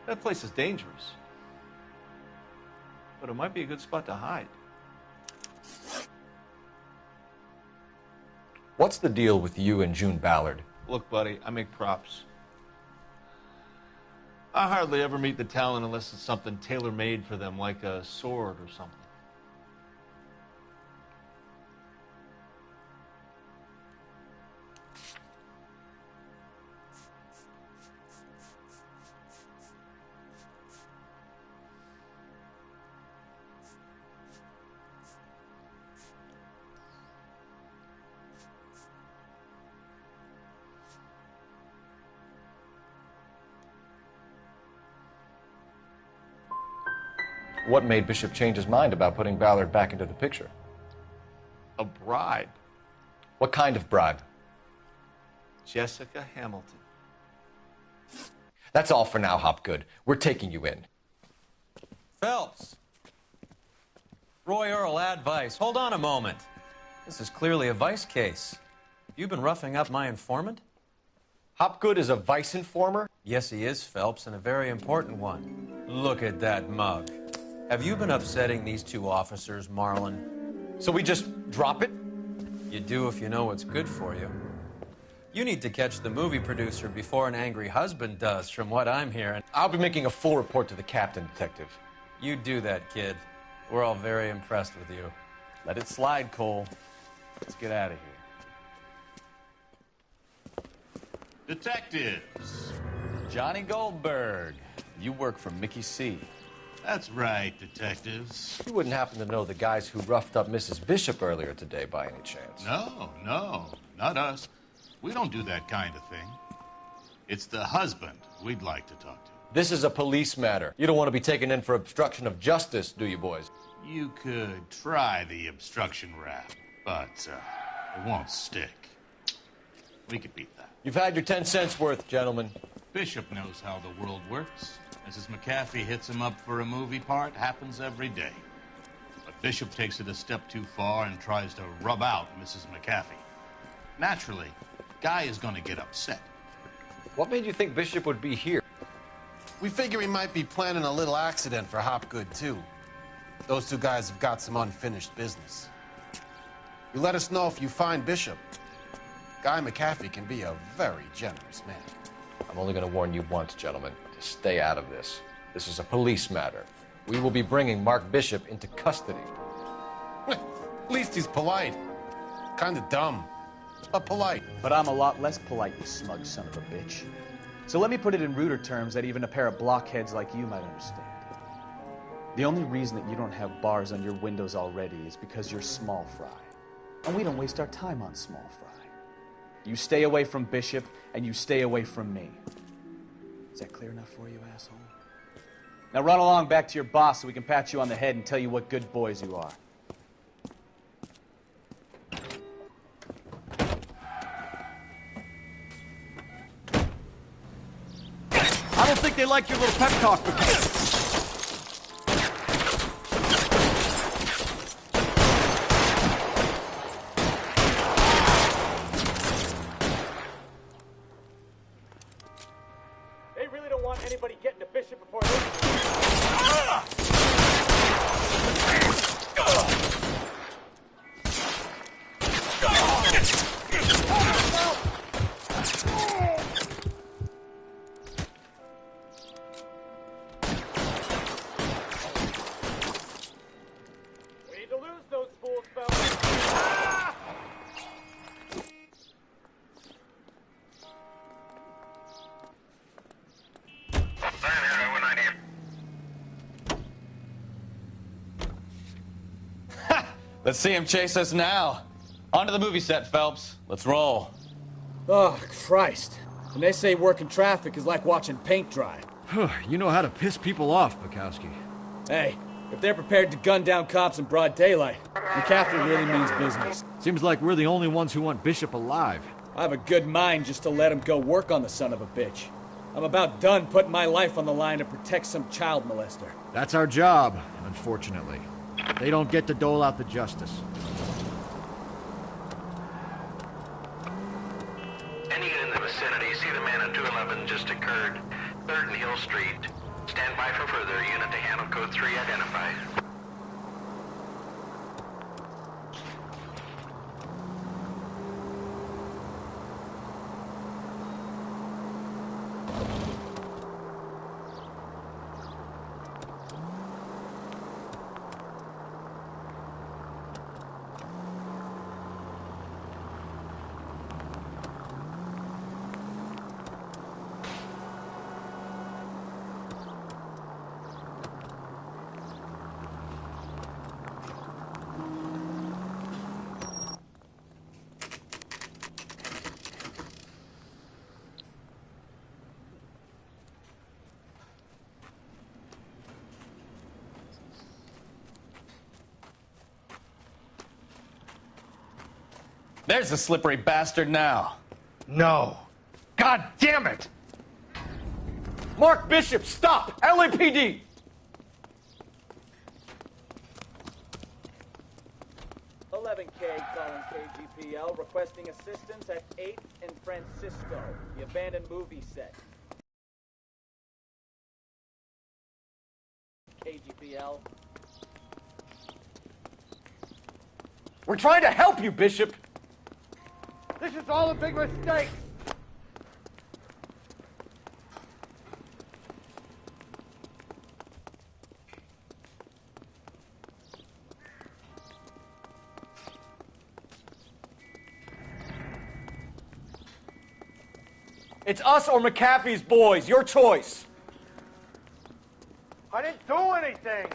E: That place is dangerous. But it might be a good spot to hide.
D: What's the deal with you and June Ballard?
E: Look, buddy, I make props. I hardly ever meet the talent unless it's something tailor-made for them, like a sword or something.
D: What made Bishop change his mind about putting Ballard back into the picture?
E: A bribe.
D: What kind of bribe?
E: Jessica Hamilton.
D: That's all for now, Hopgood. We're taking you in.
H: Phelps. Roy Earl, ad vice. Hold on a moment. This is clearly a vice case. You've been roughing up my informant?
D: Hopgood is a vice informer?
H: Yes, he is, Phelps, and a very important one. Look at that mug. Have you been upsetting these two officers, Marlon?
D: So we just drop it?
H: You do if you know what's good for you. You need to catch the movie producer before an angry husband does, from what I'm hearing.
D: I'll be making a full report to the captain, Detective.
H: You do that, kid. We're all very impressed with you.
B: Let it slide, Cole. Let's get out of here.
C: Detectives.
B: Johnny Goldberg. You work for Mickey C.
C: That's right, detectives.
D: You wouldn't happen to know the guys who roughed up Mrs. Bishop earlier today by any chance?
C: No, not us. We don't do that kind of thing. It's the husband we'd like to talk to.
D: This is a police matter. You don't want to be taken in for obstruction of justice, do you, boys?
C: You could try the obstruction rap, but it won't stick. We could beat that.
D: You've had your 10 cents worth, gentlemen.
C: Bishop knows how the world works. Mrs. McAfee hits him up for a movie part, happens every day. But Bishop takes it a step too far and tries to rub out Mrs. McAfee. Naturally, Guy is going to get upset.
D: What made you think Bishop would be here?
V: We figure he might be planning a little accident for Hopgood, too. Those two guys have got some unfinished business. You let us know if you find Bishop. Guy McAfee can be a very generous man.
D: I'm only going to warn you once, gentlemen, to stay out of this. This is a police matter. We will be bringing Mark Bishop into custody.
V: At least he's polite. Kind of dumb, but polite.
P: But I'm a lot less polite, you smug son of a bitch. So let me put it in ruder terms that even a pair of blockheads like you might understand. The only reason that you don't have bars on your windows already is because you're small fry. And we don't waste our time on small fry. You stay away from Bishop, and you stay away from me. Is that clear enough for you, asshole? Now run along back to your boss so we can pat you on the head and tell you what good boys you are.
Q: I don't think they like your little pep talk,
A: They really don't want anybody getting to Bishop before they... We need to lose those fools, fellas.
B: Let's see him chase us now. Onto the movie set, Phelps. Let's roll.
P: Oh, Christ. And they say working traffic is like watching paint dry.
Q: You know how to piss people off, Bukowski.
P: Hey, if they're prepared to gun down cops in broad daylight, McCaffrey really means business.
Q: Seems like we're the only ones who want Bishop alive.
P: I have a good mind just to let him go work on the son of a bitch. I'm about done putting my life on the line to protect some child molester.
Q: That's our job, unfortunately. They don't get to dole out the justice.
L: Any unit in the vicinity, see the man at 211 just occurred. 3rd and Hill Street. Stand by for further. Unit to handle code 3 identified.
B: There's the slippery bastard now.
U: No. God damn it!
A: Mark Bishop, stop! LAPD! calling KGPL, requesting assistance at 8th and Francisco, the abandoned movie set. KGPL. We're trying to help you, Bishop!
U: This is all a big mistake!
A: It's us or McAfee's boys. Your choice.
U: I didn't do anything!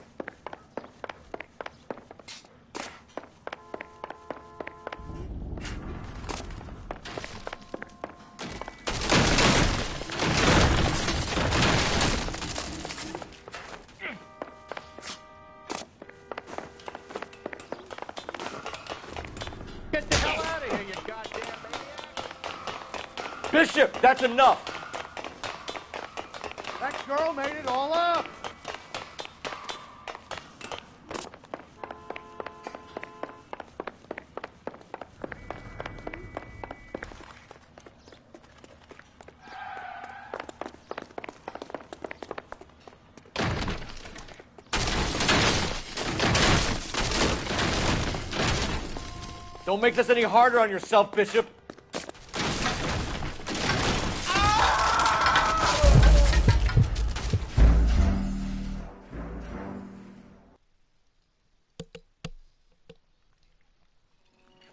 U: Get the hell out of here, you goddamn maniac!
A: Bishop, that's enough.
U: That girl made it all up!
A: Don't make this any harder on yourself, Bishop.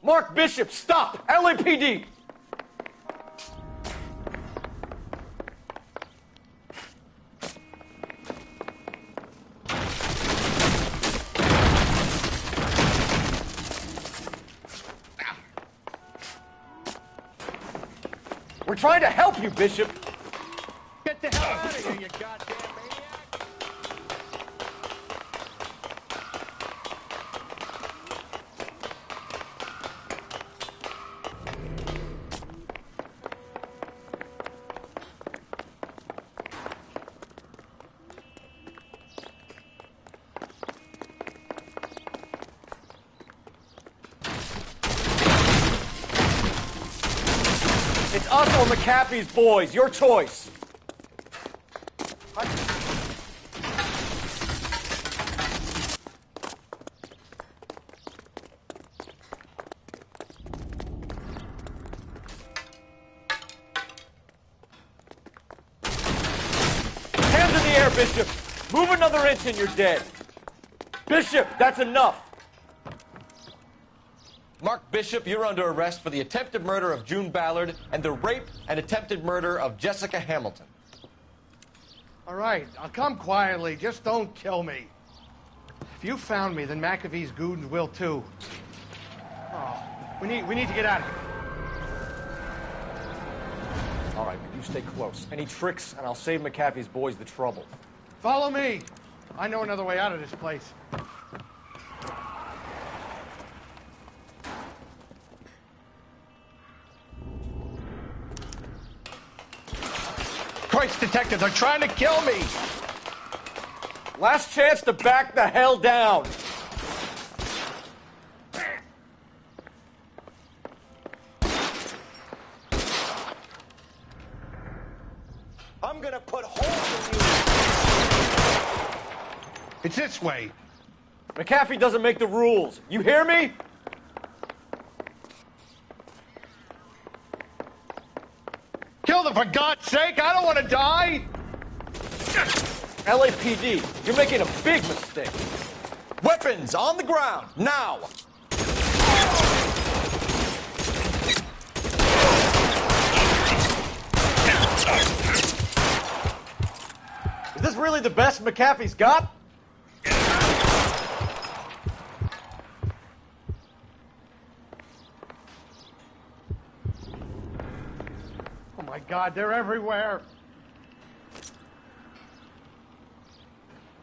A: Mark Bishop, stop! LAPD! We're trying to help you, Bishop.
U: Get the hell out of here, you goddamn maniac!
D: It's us or McAfee's boys. Your choice. Hands in the air, Bishop. Move another inch and you're dead. Bishop, that's enough. Mark Bishop, you're under arrest for the attempted murder of June Ballard and the rape and attempted murder of Jessica Hamilton.
I: All right, I'll come quietly. Just don't kill me. If you found me, then McAfee's goons will too. Oh, we need to get out of here.
D: All right, but you stay close. Any tricks, and I'll save McAfee's boys the trouble.
I: Follow me. I know another way out of this place. Christ, detective, they're trying to kill me!
D: Last chance to back the hell down. I'm gonna put holes in you.
I: It's this way.
D: McAfee doesn't make the rules. You hear me?
I: Kill them, for God's sake! I don't want to die!
D: LAPD, you're making a big mistake. Weapons on the ground, now! Is this really the best McAfee's got?
I: Oh my God, they're everywhere!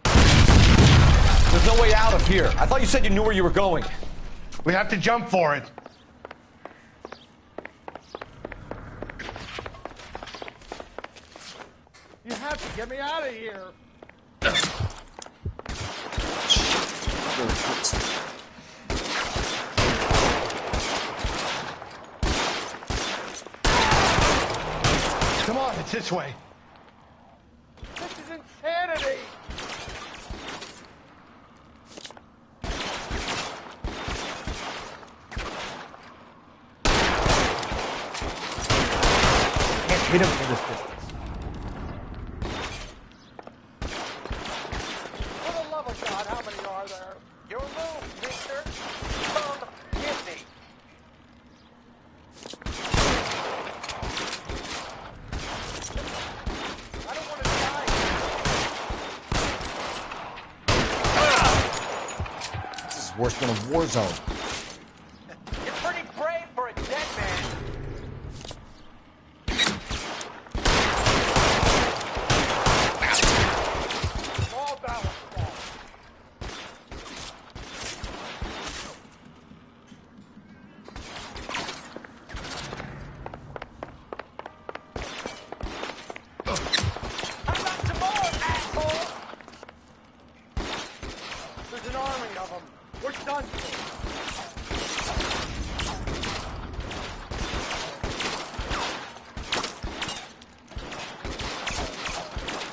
D: There's no way out of here. I thought you said you knew where you were going.
I: We have to jump for it. You have to get me out of here. Come on, it's this way. This is insanity!
D: Can't hit him from this distance.
I: For the love of God, how many are there? Your move, mister. Come get me. I don't want to die.
D: This is worse than a war zone.
I: You're pretty brave for a dead man. All balance ball. I got some more, asshole! There's an army of them. We're done.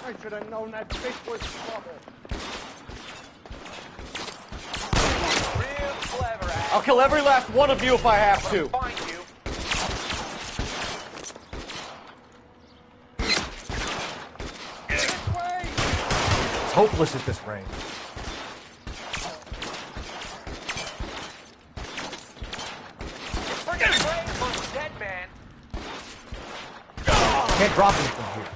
I: I should have known that bitch was trouble. Real clever, ass.
D: I'll kill every last one of you if I have to.
I: Find you. This way!
D: It's hopeless at this range.
I: Pretty brave for a dead man.
D: Can't drop him from here.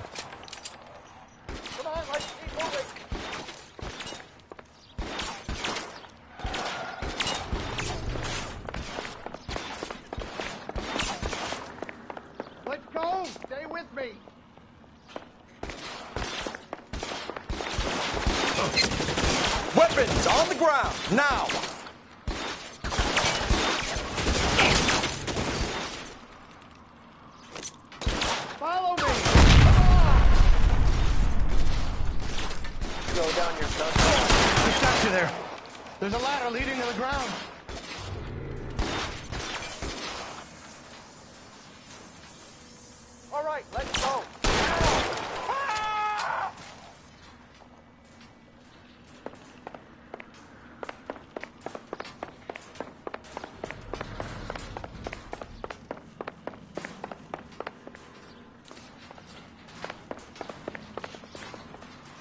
I: Come on, let's keep moving. Let's go. Stay with me.
D: Weapons on the ground, now!
I: Follow me. Come on.
D: Go down your gun.
I: I stopped you there. There's a ladder leading to the ground. right, let's go.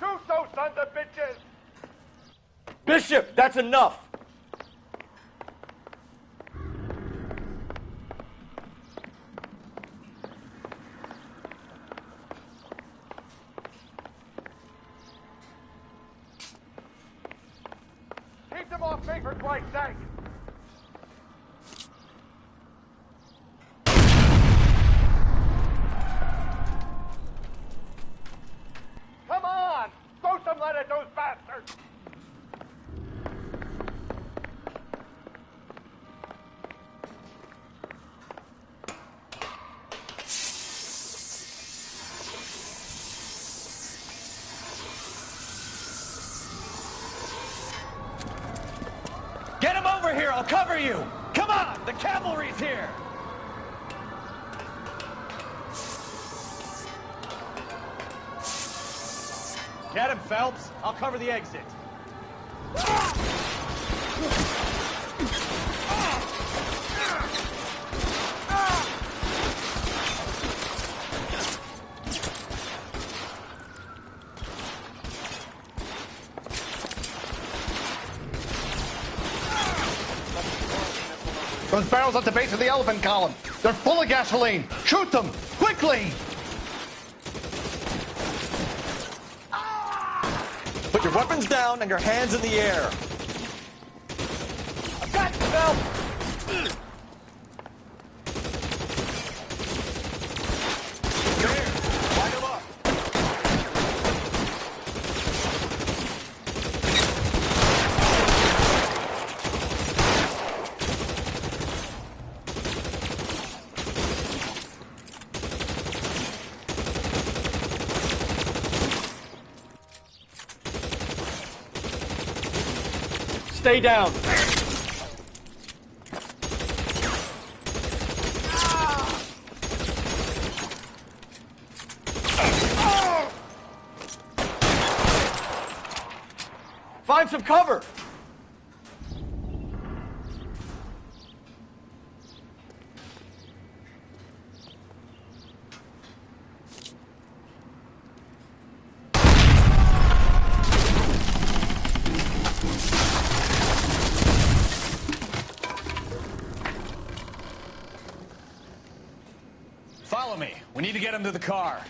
I: Shoot those sons of bitches!
A: Bishop, that's enough.
I: Keep them off me, for Christ's sake! Come on! Throw some lead at those bastards!
B: Get him over here! I'll cover you! Come on! The cavalry's here!
P: Get him, Phelps. I'll cover the exit.
I: Those barrels at the base of the elephant column. They're full of gasoline. Shoot them! Quickly!
D: Put your weapons down and your hands in the air.
I: I've got you, Phelps!
D: Light him up.
A: Stay down. Find some cover.
B: Follow me. We need to get him to the car.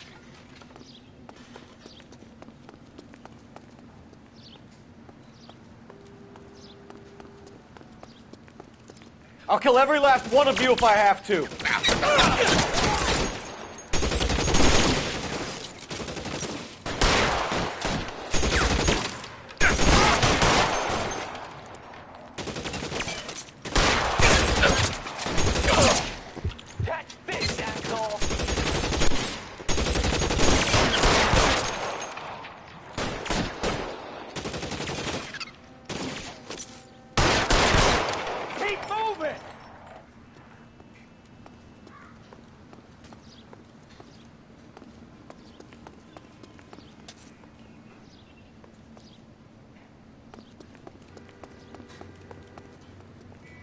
A: I'll kill every last one of you if I have to.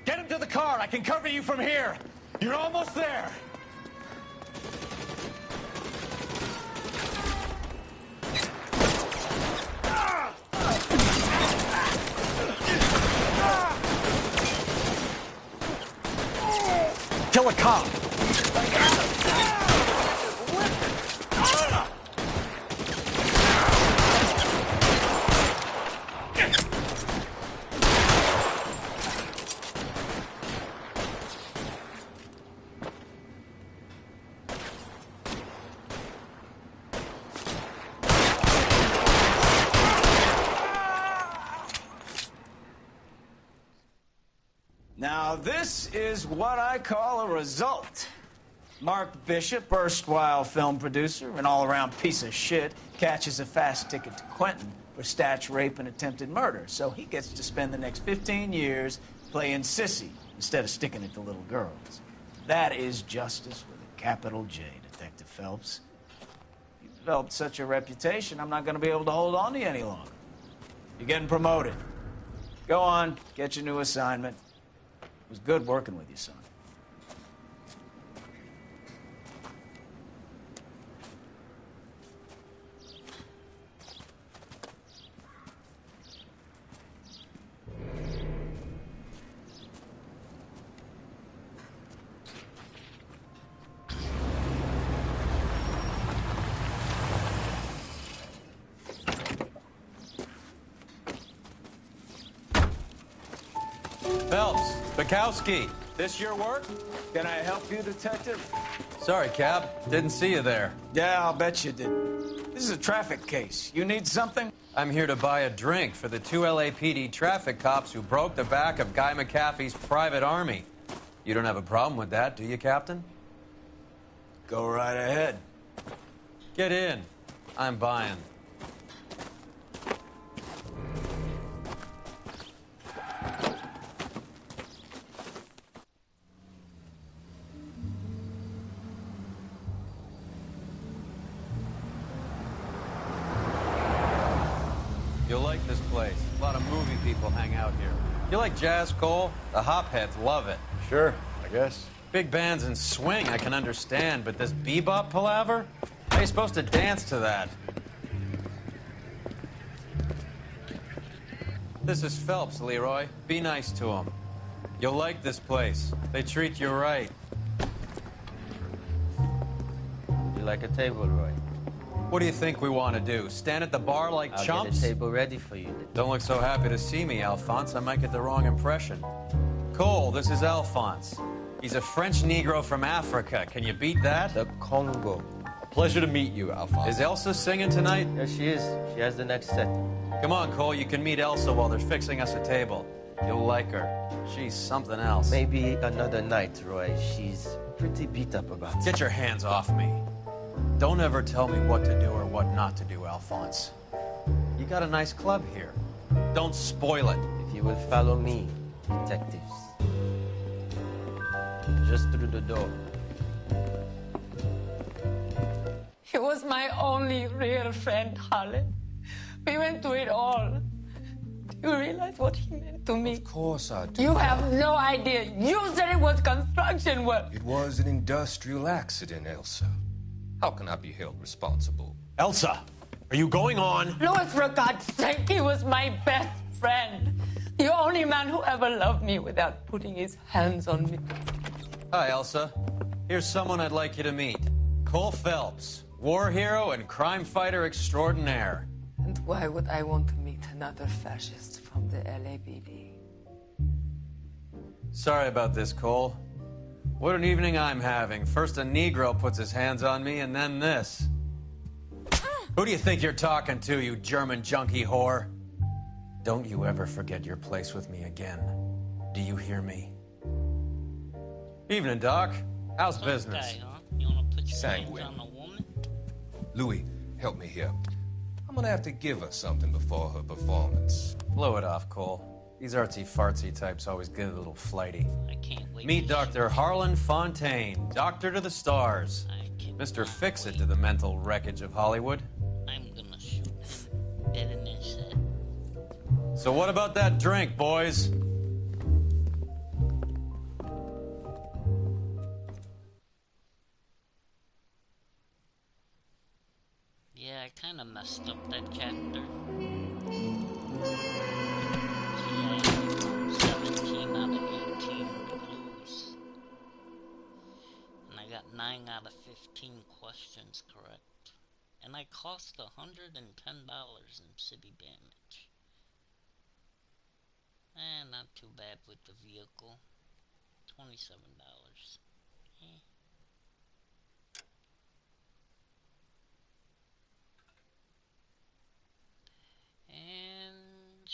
B: Get him to the car. I can cover you from here. You're almost there.
D: Kill a cop.
A: Now, this is what I call a result. Mark Bishop, erstwhile film producer and all-around piece of shit, catches a fast ticket to Quentin for statch rape and attempted murder, so he gets to spend the next 15 years playing sissy instead of sticking it to little girls. That is justice with a capital J, Detective. Detective Phelps. You've developed such a reputation, I'm not going to be able to hold on to you any longer. You're getting promoted. Go on, get your new assignment. It was good working with you, son.
H: Phelps, Bukowski, this your work?
A: Can I help you, Detective?
H: Sorry, Cap. Didn't see you there.
A: Yeah, I'll bet you did. This is a traffic case. You need something?
H: I'm here to buy a drink for the 2 LAPD traffic cops who broke the back of Guy McAfee's private army. You don't have a problem with that, do you, Captain?
A: Go right ahead.
H: Get in. I'm buying. You'll like this place. A lot of movie people hang out here. You like jazz, Cole? The hopheads love it.
D: Sure, I guess.
H: Big bands and swing I can understand, but this bebop palaver? How are you supposed to dance to that? This is Phelps, Leroy. Be nice to him. You'll like this place. They treat you right.
N: You like a table, Roy?
H: What do you think we want to do? Stand at the bar like
N: I'll
H: chumps?
N: get a table ready for you.
H: Don't look so happy to see me, Alphonse. I might get the wrong impression. Cole, this is Alphonse. He's a French Negro from Africa. Can you beat that?
N: The Congo.
D: Pleasure to meet you, Alphonse.
H: Is Elsa singing tonight?
N: Yes, she is. She has the next set.
H: Come on, Cole. You can meet Elsa while they're fixing us a table. You'll like her. She's something else.
N: Maybe another night, Roy. She's pretty beat up about it.
H: Get your hands off me. Don't ever tell me what to do or what not to do, Alphonse. You got a nice club here. Don't spoil it.
N: If you will follow me, detectives. Just through the door.
O: He was my only real friend, Harlan. We went through it all. Do you realize what he meant to me?
W: Of course I do.
O: You have no idea. You said it was construction work.
W: It was an industrial accident, Elsa. How can I be held responsible?
K: Elsa, are you going on?
O: Louis, for God's sake, he was my best friend. The only man who ever loved me without putting his hands on me.
H: Hi, Elsa. Here's someone I'd like you to meet. Cole Phelps, war hero and crime fighter extraordinaire.
O: And why would I want to meet another fascist from the LAPD?
H: Sorry about this, Cole. What an evening I'm having. First a Negro puts his hands on me, and then this. Who do you think you're talking to, you German junkie whore? Don't you ever forget your place with me again. Do you hear me? Evening, Doc. How's business?
J: Guy, huh? You wanna put your
W: Sanguine.
J: hands on a woman?
W: Louis, help me here. I'm gonna have to give her something before her performance.
H: Blow it off, Cole. These artsy-fartsy types always get a little flighty.
J: I can't wait.
H: Meet Dr. Harlan Fontaine, doctor to the stars. Mr. Fix-It to the mental wreckage of Hollywood.
J: I'm gonna shoot him dead in his head.
H: So what about that drink, boys?
J: Yeah, I kinda messed up that chapter. 17 out of 18 clues. And I got 9 out of 15 questions correct. And I cost $110 in city damage. Not too bad with the vehicle. $27. Eh. And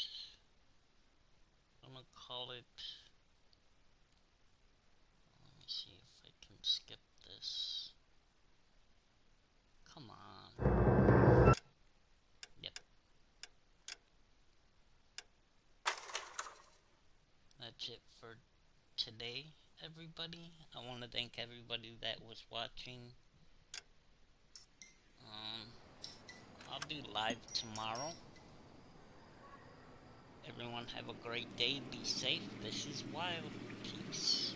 J: I'm gonna call it. Let me see if I can skip this. Come on. Yep. That's it for today, everybody. I want to thank everybody that was watching. I'll be live tomorrow. Everyone have a great day. Be safe. This is Wild. Peace.